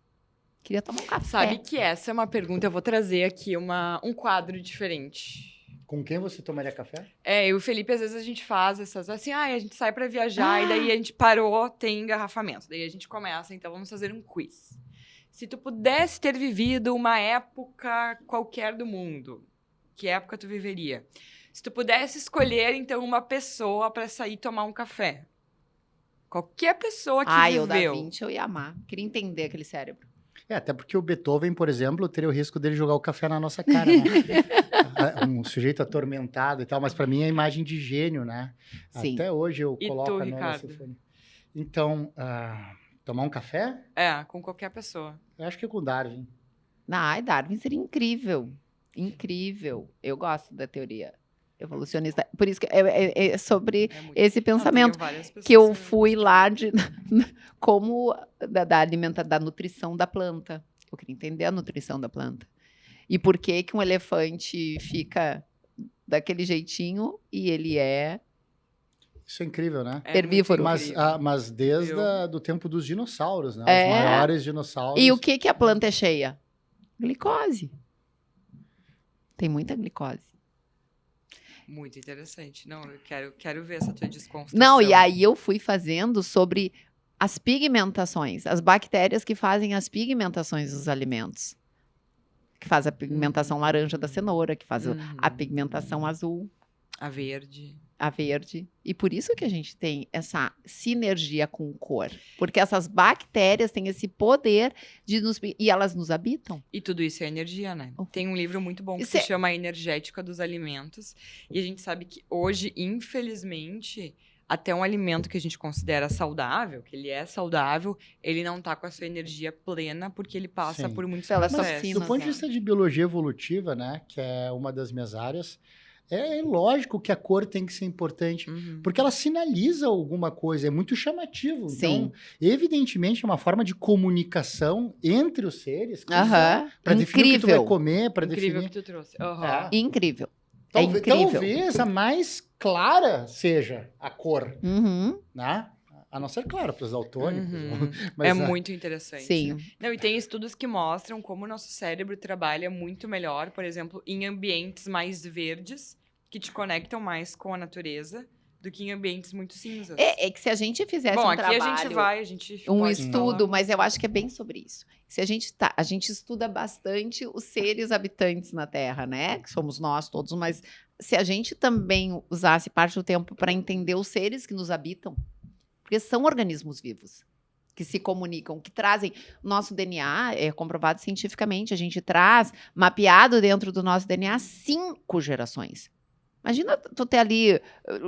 Speaker 3: Queria tomar um café.
Speaker 2: Sabe que essa é uma pergunta, eu vou trazer aqui um quadro diferente.
Speaker 1: Com quem você tomaria café?
Speaker 2: Eu e o Felipe, às vezes a gente faz essas, assim, a gente sai pra viajar e daí a gente parou, tem engarrafamento. Daí a gente começa, então vamos fazer um quiz. Se tu pudesse ter vivido uma época qualquer do mundo, que época tu viveria? Se tu pudesse escolher, então, uma pessoa pra sair tomar um café. Qualquer pessoa que
Speaker 3: Ai, o Da
Speaker 2: viveu.
Speaker 3: Vinci eu ia amar. Queria entender aquele cérebro.
Speaker 1: Até porque o Beethoven, por exemplo, teria o risco dele jogar o café na nossa cara, né? Um sujeito atormentado e tal, mas para mim é a imagem de gênio, né?
Speaker 3: Sim.
Speaker 1: Até hoje eu
Speaker 2: E
Speaker 1: coloco
Speaker 2: tu,
Speaker 1: a Nona
Speaker 2: Ricardo?
Speaker 1: Sinfonia. Então, tomar um café?
Speaker 2: Com qualquer pessoa.
Speaker 1: Eu acho que é com o Darwin.
Speaker 3: Ai, Darwin seria incrível. Incrível. Eu gosto da teoria evolucionista. Por isso que é sobre
Speaker 2: É muito...
Speaker 3: esse
Speaker 2: Não, tenho
Speaker 3: pensamento
Speaker 2: várias pessoas
Speaker 3: que eu
Speaker 2: que
Speaker 3: fui lá como da nutrição da planta. Eu queria entender a nutrição da planta. E por que um elefante fica daquele jeitinho e ele é
Speaker 1: Isso é incrível, né?
Speaker 2: É
Speaker 3: herbívoro.
Speaker 2: muito
Speaker 1: Mas,
Speaker 2: incrível.
Speaker 1: mas desde
Speaker 2: Eu-
Speaker 1: do tempo dos dinossauros, né?
Speaker 3: É.
Speaker 1: Os maiores dinossauros.
Speaker 3: E o que a planta é cheia? Glicose. Tem muita glicose.
Speaker 2: Muito interessante. Não, eu quero ver essa tua desconstrução.
Speaker 3: Não, e aí eu fui fazendo sobre as pigmentações, as bactérias que fazem as pigmentações dos alimentos. Que faz a pigmentação laranja da cenoura, que faz a
Speaker 2: Uhum.
Speaker 3: pigmentação azul.
Speaker 2: A verde.
Speaker 3: a verde. E por isso que a gente tem essa sinergia com cor. Porque essas bactérias têm esse poder de nos... E elas nos habitam.
Speaker 2: E tudo isso é energia, né? Tem um livro muito bom que
Speaker 3: Isso
Speaker 2: se
Speaker 3: é-
Speaker 2: chama A Energética dos Alimentos. E a gente sabe que hoje, infelizmente, até um alimento que a gente considera saudável, que ele é saudável, ele não tá com a sua energia plena porque ele passa
Speaker 1: Sim.
Speaker 2: por muitos
Speaker 3: Pelas
Speaker 2: processos.
Speaker 3: toxinas.
Speaker 1: Do ponto de
Speaker 3: né?
Speaker 1: vista de biologia evolutiva, né, que é uma das minhas áreas, é lógico que a cor tem que ser importante,
Speaker 2: Uhum.
Speaker 1: porque ela sinaliza alguma coisa, é muito chamativo.
Speaker 3: Sim.
Speaker 1: Então, evidentemente, é uma forma de comunicação entre os seres,
Speaker 3: Aham.
Speaker 1: para definir o que tu vai
Speaker 3: Incrível.
Speaker 1: comer, para
Speaker 2: Incrível
Speaker 1: definir...
Speaker 2: que tu trouxe. Aham.
Speaker 3: Incrível. É
Speaker 1: Talvez,
Speaker 3: incrível.
Speaker 1: talvez a mais clara seja a cor,
Speaker 3: Uhum.
Speaker 1: né? A não ser, claro, para os daltônicos.
Speaker 2: Uhum.
Speaker 1: Mas
Speaker 2: É
Speaker 1: a-
Speaker 2: muito interessante.
Speaker 3: Sim.
Speaker 2: Não, e tem estudos que mostram como o nosso cérebro trabalha muito melhor, por exemplo, em ambientes mais verdes, que te conectam mais com a natureza, do que em ambientes muito cinzas.
Speaker 3: É que se a gente fizesse
Speaker 2: Bom,
Speaker 3: um
Speaker 2: aqui
Speaker 3: trabalho...
Speaker 2: a gente
Speaker 3: um
Speaker 2: pode
Speaker 3: estudo,
Speaker 2: falar.
Speaker 3: mas eu acho que é bem sobre isso. Se a gente estuda bastante os seres habitantes na Terra, né? Que somos nós todos, mas se a gente também usasse parte do tempo para entender os seres que nos habitam, porque são organismos vivos que se comunicam, que trazem nosso DNA, é comprovado cientificamente, a gente traz mapeado dentro do nosso DNA 5 gerações. Imagina tu ter ali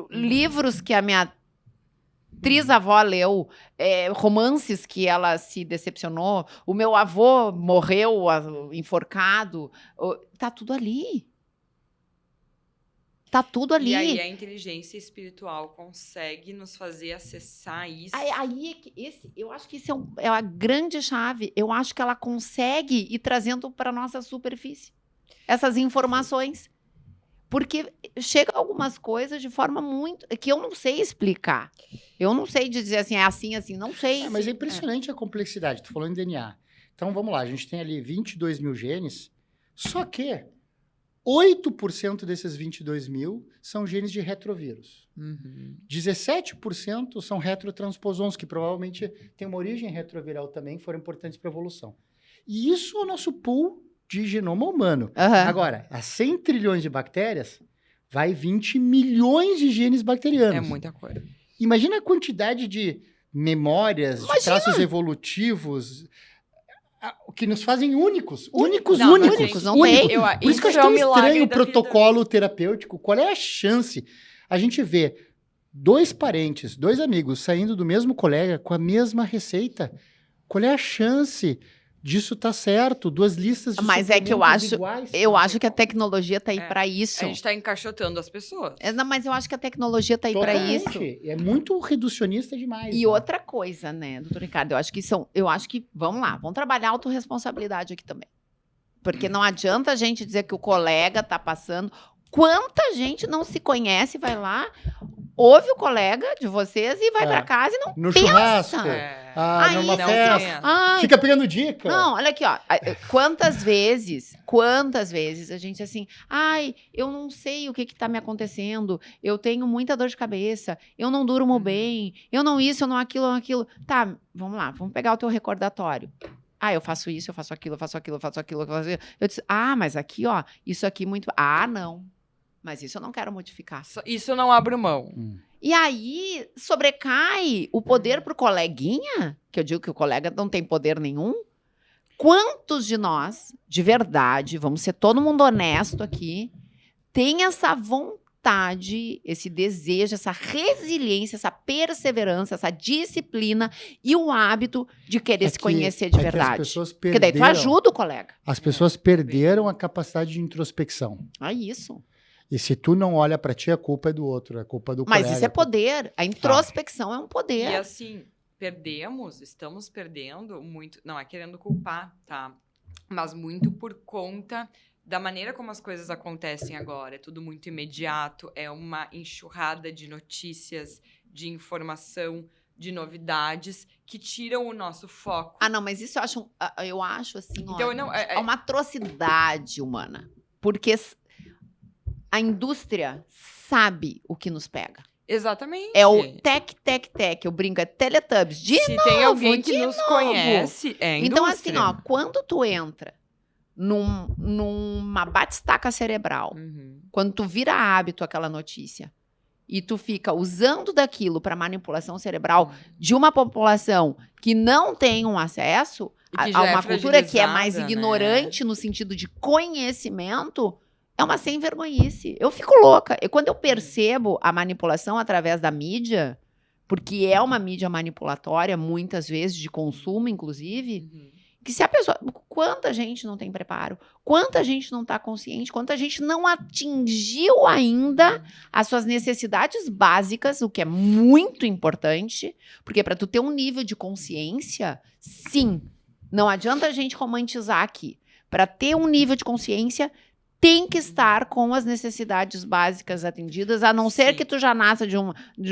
Speaker 3: livros que a minha trisavó leu, romances que ela se decepcionou, o meu avô morreu enforcado, tá tudo ali. Tá tudo ali.
Speaker 2: E aí a inteligência espiritual consegue nos fazer acessar isso.
Speaker 3: Aí é que eu acho que isso é a grande chave. Eu acho que ela consegue ir trazendo para nossa superfície essas informações. Porque chega algumas coisas de forma muito... que eu não sei explicar. Eu não sei dizer assim, é assim, assim, não sei.
Speaker 1: Mas é impressionante a complexidade. Tu falou em DNA. Então, vamos lá. A gente tem ali 22 mil genes, só que 8% desses 22 mil são genes de retrovírus.
Speaker 2: Uhum.
Speaker 1: 17% são retrotransposons, que provavelmente têm uma origem retroviral também, que foram importantes para a evolução. E isso é o nosso pool de genoma humano.
Speaker 3: Aham.
Speaker 1: Agora, a 100 trilhões de bactérias, vai 20 milhões de genes bacterianos.
Speaker 2: É muita coisa.
Speaker 1: Imagina a quantidade de memórias, de traços evolutivos que nos fazem únicos. Únicos.
Speaker 3: Não, únicos, não tem.
Speaker 1: Por isso que eu acho tão estranho o protocolo terapêutico. Qual é a chance? A gente vê 2 parentes, 2 amigos saindo do mesmo colega com a mesma receita. Qual é a chance disso tá certo? 2 listas de
Speaker 3: Mas é que eu
Speaker 1: suplementos
Speaker 3: acho,
Speaker 1: iguais.
Speaker 3: eu acho que a tecnologia tá aí
Speaker 2: É.
Speaker 3: para isso.
Speaker 2: A gente tá encaixotando as pessoas.
Speaker 3: Não, mas eu acho que a tecnologia tá aí para isso.
Speaker 1: Totalmente. É muito reducionista demais.
Speaker 3: E
Speaker 1: né?
Speaker 3: outra coisa, né, doutor Ricardo, eu acho que, vamos lá, vamos trabalhar a autorresponsabilidade aqui também. Porque não adianta a gente dizer que o colega tá passando. Quanta gente não se conhece, vai lá, ouve o colega de vocês e vai para casa e não
Speaker 1: No
Speaker 3: pensa.
Speaker 1: churrasco.
Speaker 3: Aí,
Speaker 1: numa
Speaker 2: não
Speaker 1: festa.
Speaker 2: pensa.
Speaker 3: Ai,
Speaker 1: Fica pegando dica.
Speaker 3: não, olha aqui, ó. Quantas vezes a gente assim, ai, eu não sei o que tá me acontecendo, eu tenho muita dor de cabeça, eu não durmo bem, eu não isso, eu não aquilo, eu não aquilo. Tá, vamos lá, vamos pegar o teu recordatório. Ah, eu faço isso, eu faço aquilo, eu faço aquilo, eu faço aquilo, eu faço aquilo. Eu disse, mas aqui, ó, isso aqui muito... Ah, não. Mas isso eu não quero modificar.
Speaker 2: Isso eu não abro mão.
Speaker 3: E aí, sobrecai o poder pro coleguinha, que eu digo que o colega não tem poder nenhum. Quantos de nós, de verdade, vamos ser todo mundo honesto aqui, tem essa vontade, esse desejo, essa resiliência, essa perseverança, essa disciplina e o hábito de querer se conhecer de
Speaker 1: Que
Speaker 3: verdade.
Speaker 1: as pessoas
Speaker 3: Porque daí tu ajuda o colega.
Speaker 1: As pessoas perderam a capacidade de introspecção.
Speaker 3: É isso.
Speaker 1: E se tu não olha pra ti, a culpa é do outro, a culpa é do
Speaker 3: Mas
Speaker 1: colega.
Speaker 3: isso é poder. A introspecção é um
Speaker 2: E
Speaker 3: poder.
Speaker 2: assim, estamos perdendo muito, não é querendo culpar, tá? Mas muito por conta da maneira como as coisas acontecem agora. É tudo muito imediato, é uma enxurrada de notícias, de informação, de novidades que tiram o nosso foco.
Speaker 3: Ah, não, mas isso eu acho assim,
Speaker 2: Então,
Speaker 3: olha,
Speaker 2: não,
Speaker 3: é uma atrocidade humana. Porque a indústria sabe o que nos pega.
Speaker 2: Exatamente.
Speaker 3: É o tec, eu brinco, é Teletubbies.
Speaker 2: Se tem alguém que nos conhece, é a
Speaker 3: Então,
Speaker 2: indústria.
Speaker 3: assim, ó, quando tu entra numa batistaca cerebral,
Speaker 2: Uhum.
Speaker 3: quando tu vira hábito aquela notícia, e tu fica usando daquilo para manipulação cerebral de uma população que não tem um acesso
Speaker 2: E que
Speaker 3: a
Speaker 2: já é
Speaker 3: uma cultura que é mais
Speaker 2: fragilizada,
Speaker 3: ignorante no sentido de conhecimento, é uma sem vergonhice. Eu fico louca. E quando eu percebo a manipulação através da mídia, porque é uma mídia manipulatória, muitas vezes, de consumo, inclusive, que se a pessoa... Quanta gente não tem preparo? Quanta gente não está consciente? Quanta gente não atingiu ainda as suas necessidades básicas, o que é muito importante, porque para tu ter um nível de consciência, sim, não adianta a gente romantizar aqui. Para ter um nível de consciência, tem que estar com as necessidades básicas atendidas, a não ser
Speaker 2: Sim.
Speaker 3: que tu já nasça de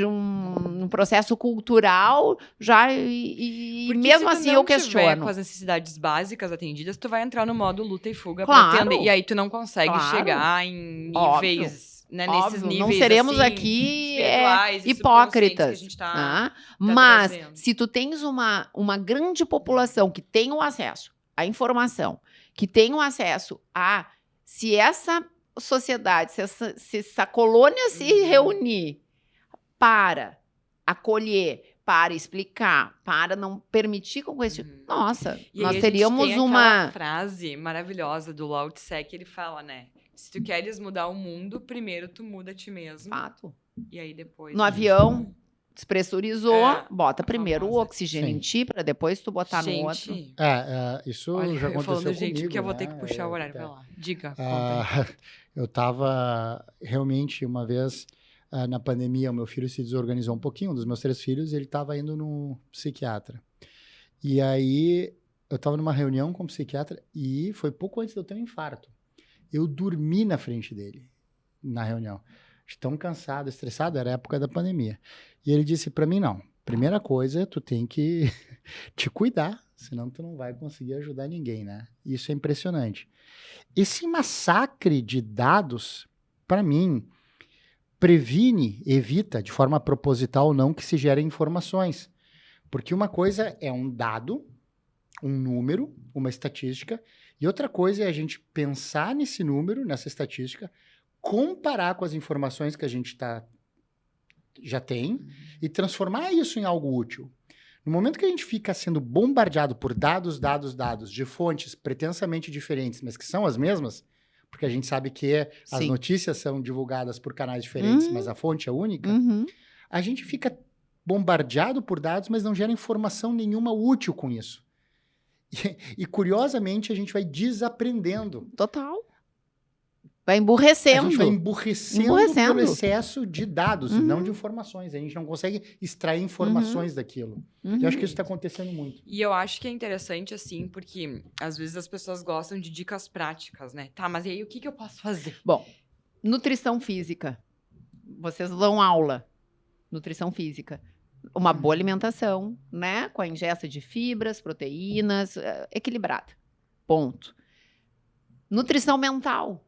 Speaker 3: um processo cultural, já e
Speaker 2: Porque
Speaker 3: mesmo
Speaker 2: se tu
Speaker 3: assim
Speaker 2: não
Speaker 3: eu
Speaker 2: tiver
Speaker 3: questiono.
Speaker 2: com as necessidades básicas atendidas, tu vai entrar no modo luta e fuga
Speaker 3: Claro.
Speaker 2: pra atender. E aí tu não consegue
Speaker 3: Claro.
Speaker 2: chegar em
Speaker 3: Óbvio.
Speaker 2: níveis, né, nesses
Speaker 3: Óbvio,
Speaker 2: níveis
Speaker 3: não seremos
Speaker 2: assim,
Speaker 3: aqui
Speaker 2: espirituais e
Speaker 3: hipócritas.
Speaker 2: subconscientes que a gente tá
Speaker 3: Mas,
Speaker 2: trazendo.
Speaker 3: se tu tens uma grande população que tem o acesso à informação, que tem o acesso a... Se essa sociedade, se essa colônia se reunir para acolher, para explicar, para não permitir com esse... Nossa,
Speaker 2: E
Speaker 3: nós
Speaker 2: aí
Speaker 3: teríamos
Speaker 2: a gente tem
Speaker 3: uma...
Speaker 2: aquela frase maravilhosa do Lao Tse que ele fala, né? Se tu queres mudar o mundo, primeiro tu muda a ti mesmo.
Speaker 3: Fato.
Speaker 2: E aí depois...
Speaker 3: No avião, despressurizou,
Speaker 2: É,
Speaker 3: bota
Speaker 2: a
Speaker 3: primeiro o
Speaker 2: famosa.
Speaker 3: oxigênio
Speaker 1: Sim.
Speaker 3: em ti, para depois tu botar no outro.
Speaker 2: Gente,
Speaker 1: Isso
Speaker 2: olha,
Speaker 1: já
Speaker 2: eu
Speaker 1: aconteceu
Speaker 2: falando gente,
Speaker 1: comigo,
Speaker 2: porque eu vou
Speaker 1: né?
Speaker 2: ter que puxar o horário pra lá. Diga, conta
Speaker 1: Ah,
Speaker 2: aí.
Speaker 1: eu estava realmente uma vez na pandemia, o meu filho se desorganizou um pouquinho, um dos meus 3 filhos, ele estava indo no psiquiatra. E aí eu estava numa reunião com o psiquiatra e foi pouco antes de eu ter um infarto. Eu dormi na frente dele, na reunião. Tão cansado, estressado, era a época da pandemia. E ele disse para mim, não, primeira coisa, tu tem que te cuidar, senão tu não vai conseguir ajudar ninguém, né? Isso é impressionante. Esse massacre de dados, para mim, previne, evita, de forma proposital ou não, que se gerem informações. Porque uma coisa é um dado, um número, uma estatística, e outra coisa é a gente pensar nesse número, nessa estatística, comparar com as informações que a gente já tem e transformar isso em algo útil. No momento que a gente fica sendo bombardeado por dados, de fontes pretensamente diferentes, mas que são as mesmas, porque a gente sabe que as
Speaker 3: Sim.
Speaker 1: notícias são divulgadas por canais diferentes, mas a fonte é única,
Speaker 3: Uhum.
Speaker 1: a gente fica bombardeado por dados, mas não gera informação nenhuma útil com isso. E curiosamente, a gente vai desaprendendo.
Speaker 3: Total. Vai
Speaker 1: A
Speaker 3: emburrecendo.
Speaker 1: gente vai emburrecendo pelo excesso de dados, não de informações. A gente não consegue extrair informações daquilo. Eu acho que isso está acontecendo muito.
Speaker 2: E eu acho que é interessante, assim, porque às vezes as pessoas gostam de dicas práticas, né? Tá, mas e aí o que eu posso fazer?
Speaker 3: Bom, nutrição física. Vocês dão aula. Nutrição física. Uma boa alimentação, né? Com a ingesta de fibras, proteínas, equilibrada. Ponto. Nutrição mental.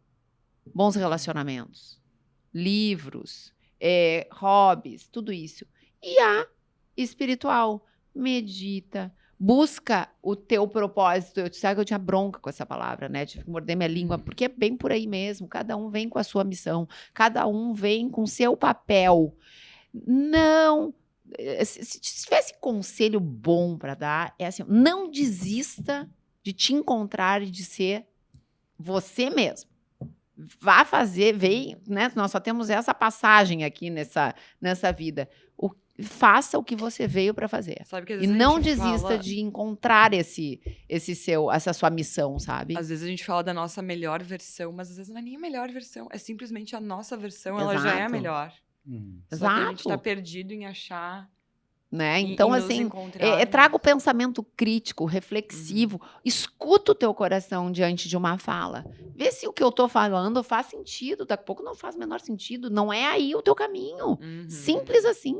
Speaker 3: Bons relacionamentos. Livros. Hobbies. Tudo isso. E a espiritual. Medita. Busca o teu propósito. Eu sabe que eu tinha bronca com essa palavra, né? Tive que morder minha língua, porque é bem por aí mesmo. Cada um vem com a sua missão. Cada um vem com o seu papel. Não... Se tivesse conselho bom para dar, é assim, não desista de te encontrar e de ser você mesmo. Vá fazer, vem, né? Nós só temos essa passagem aqui nessa vida. Faça o que você veio para fazer.
Speaker 2: Sabe que às
Speaker 3: E
Speaker 2: vezes
Speaker 3: não
Speaker 2: a gente
Speaker 3: desista
Speaker 2: fala...
Speaker 3: de encontrar essa sua missão, sabe?
Speaker 2: Às vezes a gente fala da nossa melhor versão, mas às vezes não é nem a melhor versão, é simplesmente a nossa versão, ela já é a
Speaker 3: Exato.
Speaker 2: melhor. Só que a gente tá perdido em achar,
Speaker 3: Né?
Speaker 2: em
Speaker 3: Então,
Speaker 2: nos
Speaker 3: assim,
Speaker 2: encontrar.
Speaker 3: traga o pensamento crítico, reflexivo, escuta o teu coração diante de uma fala. Vê se o que eu tô falando faz sentido, daqui a pouco não faz o menor sentido, não é aí o teu caminho. Simples assim.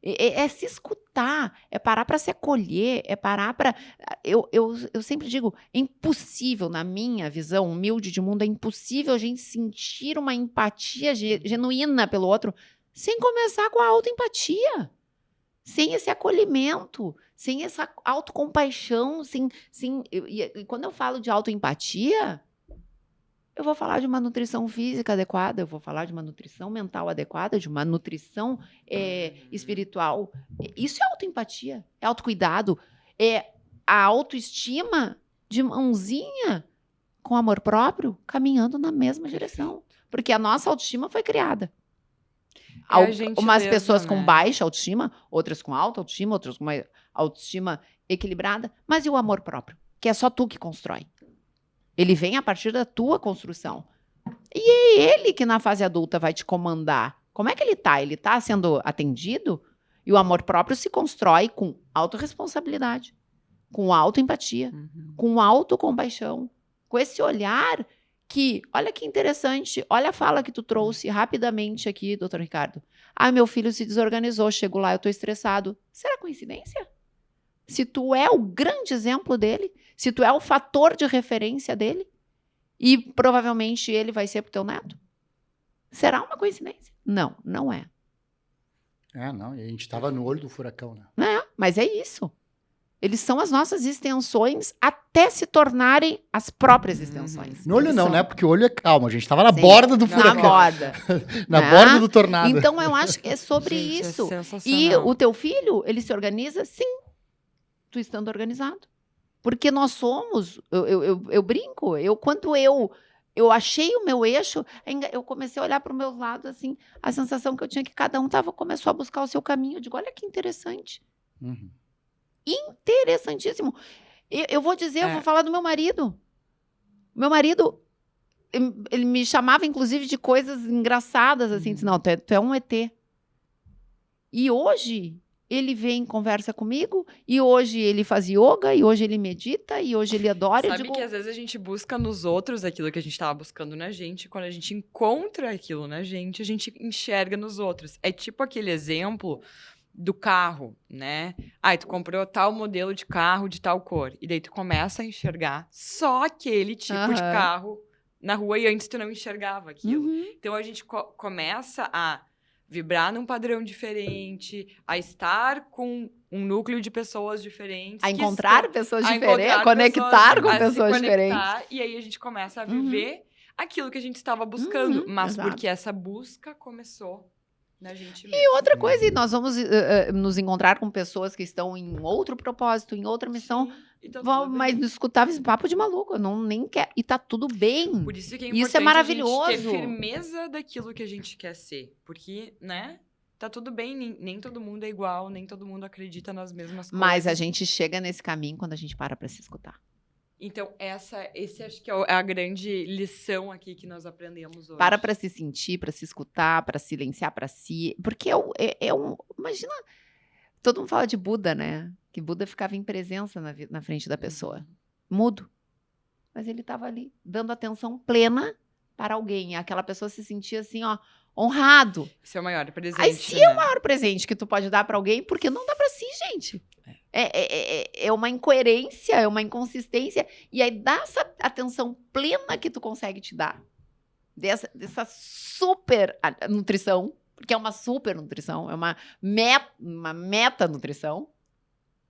Speaker 3: É se escutar, é parar para se acolher, é parar para... Eu sempre digo, é impossível, na minha visão humilde de mundo, é impossível a gente sentir uma empatia genuína pelo outro sem começar com a autoempatia, sem esse acolhimento, sem essa autocompaixão, e quando eu falo de autoempatia, Eu vou falar de uma nutrição física adequada, eu vou falar de uma nutrição mental adequada, de uma nutrição espiritual. Isso é autoempatia, é autocuidado, é a autoestima de mãozinha com amor próprio, caminhando na mesma direção. Porque a nossa autoestima foi criada. Umas pessoas com baixa autoestima, outras com alta autoestima, outras com uma autoestima equilibrada. Mas e o amor próprio? Que é só tu que constrói. Ele vem a partir da tua construção. E é ele que na fase adulta vai te comandar. Como é que ele tá? Ele tá sendo atendido? E o amor próprio se constrói com autorresponsabilidade, com autoempatia, com autocompaixão, com esse olhar que, olha que interessante, olha a fala que tu trouxe rapidamente aqui, doutor Ricardo. Meu filho se desorganizou, chego lá, eu tô estressado. Será coincidência? Se tu é o grande exemplo dele, se tu é o fator de referência dele, e provavelmente ele vai ser pro teu neto. Será uma coincidência? Não, não é.
Speaker 1: Não, e a gente estava no olho do furacão, né?
Speaker 3: Mas é isso. Eles são as nossas extensões até se tornarem as próprias extensões.
Speaker 1: No olho não, né? Porque o olho é calmo. A gente estava na borda do furacão.
Speaker 3: Na borda.
Speaker 1: Na borda do tornado.
Speaker 3: Então, eu acho que é sobre isso.
Speaker 2: É sensacional.
Speaker 3: E o teu filho, ele se organiza, sim, tu estando organizado. Porque nós somos, eu brinco, quando eu achei o meu eixo, eu comecei a olhar para o meu lado, assim, a sensação que eu tinha que cada um começou a buscar o seu caminho. Eu digo, olha que interessante. Interessantíssimo. Eu vou dizer, eu vou falar do meu marido. Meu marido, ele me chamava, inclusive, de coisas engraçadas, assim, disse, não, tu é um ET. E hoje, ele vem e conversa comigo, e hoje ele faz yoga, e hoje ele medita, e hoje ele adora.
Speaker 2: Sabe que às vezes a gente busca nos outros aquilo que a gente estava buscando na gente, quando a gente encontra aquilo na gente, a gente enxerga nos outros. É tipo aquele exemplo do carro, né? Tu comprou tal modelo de carro de tal cor, e daí tu começa a enxergar só aquele tipo de carro na rua, e antes tu não enxergava aquilo. Então a gente começa a vibrar num padrão diferente, a estar com um núcleo de pessoas diferentes.
Speaker 3: A encontrar pessoas diferentes, a conectar com pessoas diferentes.
Speaker 2: E aí a gente começa a viver aquilo que a gente estava buscando, mas porque essa busca começou na gente mesmo.
Speaker 3: E outra coisa, e nós vamos nos encontrar com pessoas que estão em outro propósito, em outra missão. Mas me escutava esse papo de maluco, eu nem quero. E tá tudo bem.
Speaker 2: Por isso que é importante
Speaker 3: isso é maravilhoso.
Speaker 2: A gente ter firmeza daquilo que a gente quer ser. Porque, né? Tá tudo bem, nem todo mundo é igual, nem todo mundo acredita nas mesmas coisas.
Speaker 3: Mas a gente chega nesse caminho quando a gente para se escutar.
Speaker 2: Então, esse acho que é a grande lição aqui que nós aprendemos hoje.
Speaker 3: Para se sentir, para se escutar, para silenciar para si. Porque imagina, todo mundo fala de Buda, né? Que Buda ficava em presença na frente da pessoa. Mudo. Mas ele estava ali, dando atenção plena para alguém. E aquela pessoa se sentia assim, honrado.
Speaker 2: Esse é o maior presente.
Speaker 3: Aí sim, é o maior presente que tu pode dar para alguém, porque não dá para si, gente. É uma incoerência, é uma inconsistência. E aí dá essa atenção plena que tu consegue te dar. Dessa super nutrição, porque é uma super nutrição, é uma meta nutrição.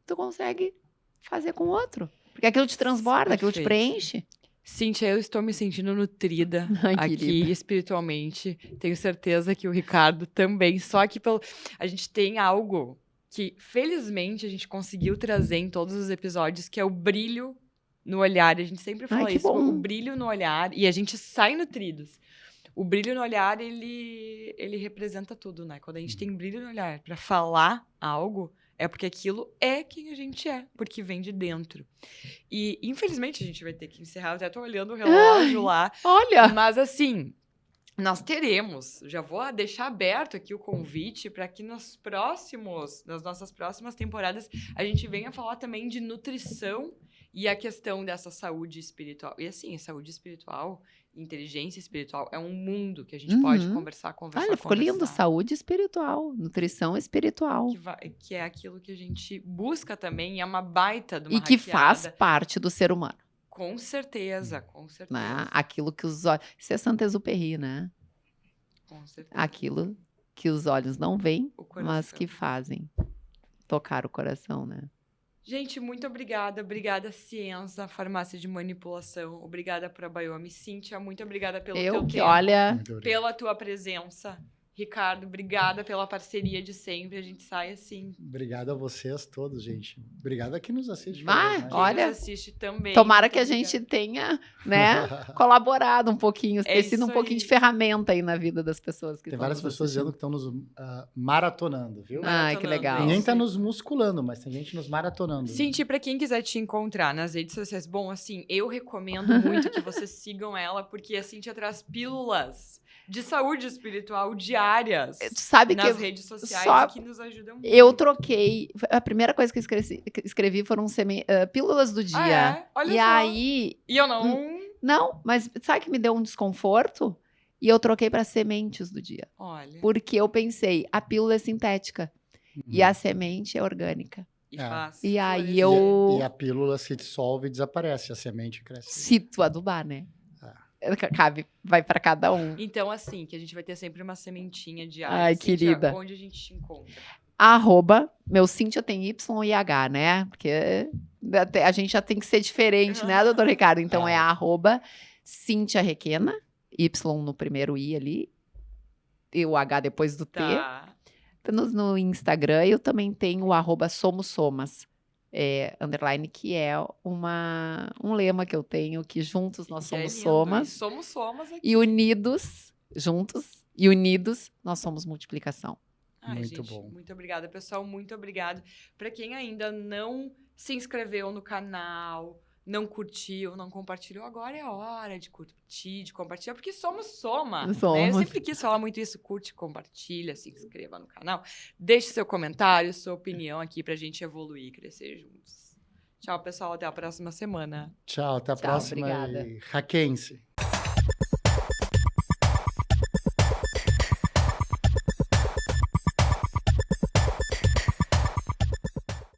Speaker 3: Tu consegue fazer com o outro. Porque aquilo te transborda, aquilo te preenche.
Speaker 2: Cíntia, eu estou me sentindo nutrida aqui
Speaker 3: querida.
Speaker 2: Espiritualmente. Tenho certeza que o Ricardo também. Só que a gente tem algo que, felizmente, a gente conseguiu trazer em todos os episódios, que é o brilho no olhar. A gente sempre fala isso, o brilho no olhar. E a gente sai nutridos. O brilho no olhar, ele representa tudo, né? Quando a gente tem brilho no olhar para falar algo, é porque aquilo é quem a gente é, porque vem de dentro. E, infelizmente, a gente vai ter que encerrar. Eu até tô olhando o relógio lá.
Speaker 3: Olha!
Speaker 2: Mas, assim, nós teremos, já vou deixar aberto aqui o convite para que nas nossas próximas temporadas, a gente venha falar também de nutrição e a questão dessa saúde espiritual. E, assim, saúde espiritual, inteligência espiritual, é um mundo que a gente pode conversar.
Speaker 3: Olha, ficou lindo. Saúde espiritual, nutrição espiritual.
Speaker 2: Que é aquilo que a gente busca também, é uma baita de uma
Speaker 3: E que faz parte do ser humano.
Speaker 2: Com certeza, com certeza.
Speaker 3: Né? Aquilo que os olhos... Isso é Saint-Exupéry, né?
Speaker 2: Com certeza.
Speaker 3: Aquilo que os olhos não veem,
Speaker 2: O coração.
Speaker 3: mas que fazem tocar o coração, né?
Speaker 2: Gente, muito obrigada. Obrigada, Ciência, Farmácia de Manipulação. Obrigada para a Biomi. Cíntia, muito obrigada pelo teu tempo,
Speaker 3: olha,
Speaker 1: Muito obrigado.
Speaker 2: pela tua presença. Ricardo, obrigada pela parceria de sempre. A gente sai assim.
Speaker 1: Obrigado a vocês todos, gente. Obrigado a quem nos assiste.
Speaker 3: Ah,
Speaker 1: cada vez mais.
Speaker 2: Quem
Speaker 3: olha,
Speaker 2: nos assiste também.
Speaker 3: tomara
Speaker 2: muito
Speaker 3: que a
Speaker 2: obrigada.
Speaker 3: gente tenha, né, colaborado um pouquinho, ter sido um
Speaker 2: isso
Speaker 3: pouquinho
Speaker 2: aí.
Speaker 3: de ferramenta aí na vida das pessoas que
Speaker 1: Tem
Speaker 3: estão
Speaker 1: várias
Speaker 3: nos
Speaker 1: pessoas dizendo
Speaker 3: assistindo.
Speaker 1: que estão nos maratonando, viu?
Speaker 3: Ai, que
Speaker 2: maratonando,
Speaker 3: legal.
Speaker 1: Ninguém
Speaker 2: isso.
Speaker 1: tá nos musculando, mas tem gente nos maratonando.
Speaker 2: Cinti, pra quem quiser te encontrar nas redes sociais, bom, assim, eu recomendo muito que vocês sigam ela, porque a Cintia traz pílulas de saúde espiritual diárias
Speaker 3: Tu sabe que
Speaker 2: nas redes sociais
Speaker 3: só-
Speaker 2: e que nos ajudam muito.
Speaker 3: eu troquei, a primeira coisa que eu escrevi foram pílulas do dia.
Speaker 2: Ah, é? Olha
Speaker 3: E
Speaker 2: só.
Speaker 3: aí,
Speaker 2: E eu não...
Speaker 3: não, mas sabe que me deu um desconforto? E eu troquei para sementes do dia.
Speaker 2: Olha,
Speaker 3: Porque eu pensei, a pílula é sintética e a semente é orgânica.
Speaker 2: e
Speaker 1: É.
Speaker 2: faz.
Speaker 3: E aí
Speaker 2: florescer.
Speaker 3: eu
Speaker 1: E a pílula se dissolve e desaparece, a semente cresce.
Speaker 3: se tu adubar, né? Cabe, vai para cada um.
Speaker 2: Então, assim, que a gente vai ter sempre uma sementinha diária.
Speaker 3: Ai,
Speaker 2: Cíntia,
Speaker 3: querida.
Speaker 2: onde a gente te encontra?
Speaker 3: Meu Cíntia tem Y e H, né? Porque a gente já tem que ser diferente, né, doutor Ricardo? Então é Cíntia Requena, Y no primeiro I ali, e o H depois do T.
Speaker 2: Tá.
Speaker 3: No Instagram eu também tenho o @somossomas, underline, que é um lema que eu tenho, que juntos nós
Speaker 2: Que é
Speaker 3: somos
Speaker 2: lindo.
Speaker 3: somas,
Speaker 2: E somos somas aqui.
Speaker 3: e unidos, juntos, unidos, nós somos multiplicação.
Speaker 2: Ai,
Speaker 1: Muito
Speaker 2: gente,
Speaker 1: bom.
Speaker 2: muito obrigada, pessoal. Muito obrigado. Para quem ainda não se inscreveu no canal, não curtiu, não compartilhou, agora é a hora de curtir, de compartilhar, porque somos soma. Né? Eu
Speaker 3: Somos.
Speaker 2: sempre quis falar muito isso. Curte, compartilha, se inscreva no canal. Deixe seu comentário, sua opinião aqui pra gente evoluir e crescer juntos. Tchau, pessoal. Até a próxima semana.
Speaker 1: Tchau, até a
Speaker 3: Tchau,
Speaker 1: próxima.
Speaker 3: obrigada.
Speaker 1: E hackense.